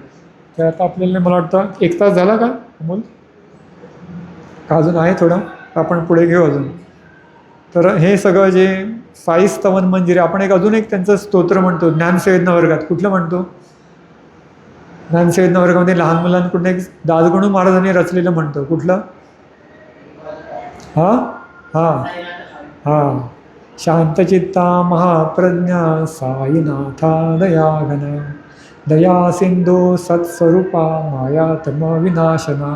तर आता आपल्याला मला वाटतं 1 तास झाला का अमोल, का अजून आहे थोडं, आपण पुढे घेऊ अजून. तर हे सगळं जे साई स्तवन मंजिरी, आपण अजून एक त्यांचं स्तोत्र म्हणतो ज्ञानसेवेदना वर्गात. कुठलं म्हणतो? ज्ञानसेवेदना वर्गामध्ये लहान मुलांकडून एक दासगणू महाराजांनी रचलेलं म्हणतो. कुठलं? हां हां हां शांतचित्ता महाप्रज्ञा साईनाथा दयाघन दया सिंधू सत्स्वरूपा मायातमविनाशना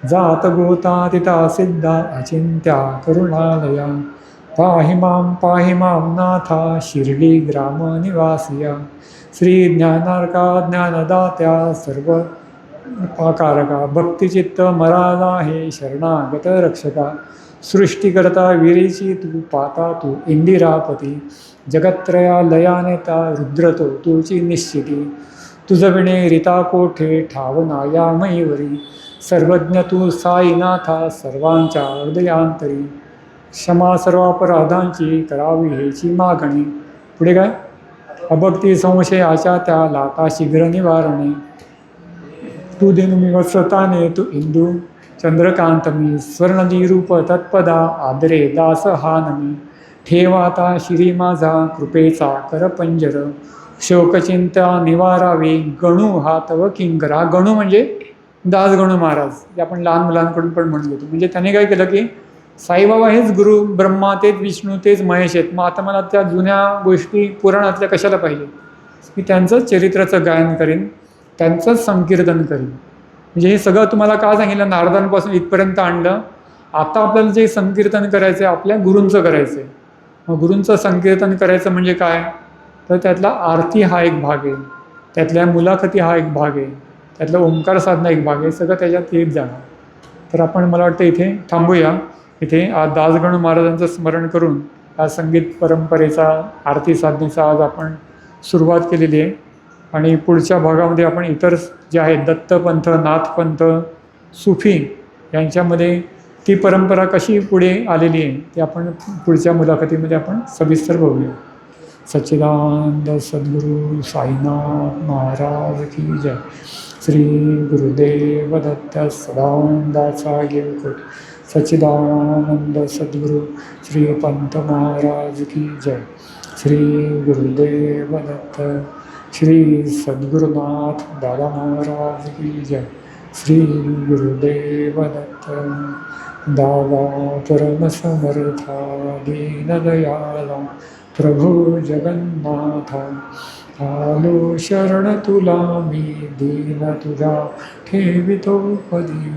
जात गोता तिता सिद्धा अचिंत्या करुणालया पाहि मां नाथा शिर्डी ग्राम निवासिया श्री ज्ञानार्का ज्ञानदात्या सर्व आकारका भक्तिचित्त मराला हे शरणागत रक्षका सृष्टीकर्ता वीरेची तू पाता तू इंदिरापती जगत्त्रया लयानेता रुद्रतो तुझी निश्चिती तुझविणे रिता कोठे ठावना या मईवरी सर्वज्ञ तू साईनाथा सर्वांच्या हृदयांतरी क्षमा सर्व अपराधांची करावी हेची मागणी पुढे काय अभक्ती संशयाच्या त्या लाटा शीघ्र निवारणे तू दिनु मी वत्सताने तू इंदू चंद्रकांत मी स्वर्णनिरूप तत्पदा आदरे दास हा नमी ठेवाता शिरी माझा कृपेचा करपंजर शोकचिंता निवारावे गणू हा तव किंकरा गणू म्हणजे दास गणू महाराज जे आपण लहान मुलांकडून पण म्हणून घेतो म्हणजे त्याने काय केलं की साईबाबा हेच गुरु ब्रह्मा तेच विष्णू तेच महेश आहेत मग आता मला त्या जुन्या गोष्टी पुराणातल्या कशाला पाहिजे मी त्यांचंच चरित्राचं गायन करीन त्यांचंच संकीर्तन करीन म्हणजे हे सगळं तुम्हाला का सांगितलं नारदांपासून इथपर्यंत आणलं आता आपल्याला जे संकीर्तन करायचं आहे आपल्या गुरूंचं करायचं आहे मग गुरूंचं संकीर्तन करायचं म्हणजे काय तर त्यातला आरती हा एक भाग आहे त्यातल्या मुलाखती हा एक भाग आहे त्यातला ओंकार साधना एक भाग आहे सगळं त्याच्यात येत जाणार तर आपण मला वाटतं इथे थांबूया इथे आज दासगणू महाराजांचं स्मरण करून या संगीत परंपरेचा आरती साधनेचा आज आपण सुरुवात केलेली आहे आणि पुढच्या भागामध्ये आपण इतर जे आहेत दत्तपंथ नाथपंथ सुफी यांच्यामध्ये ती परंपरा कशी पुढे आलेली आहे ते आपण पुढच्या मुलाखतीमध्ये आपण सविस्तर बघूया सच्चिदानंद सद्गुरू साईनाथ महाराज की जय श्री गुरुदेव दत्त सदानंदाचा येळकोट सच्चिदानंद सद्गुरू श्री पंत महाराज की जय श्री गुरुदेव दत्त श्री सद्गुरुनाथ दादा महाराज की जय श्री गुरुदेव दत्त दादा परमसमर्था दीनदयाला प्रभू जगन्नाथा आलो शरण तुला मी दीन तुझा ठेवितो पदी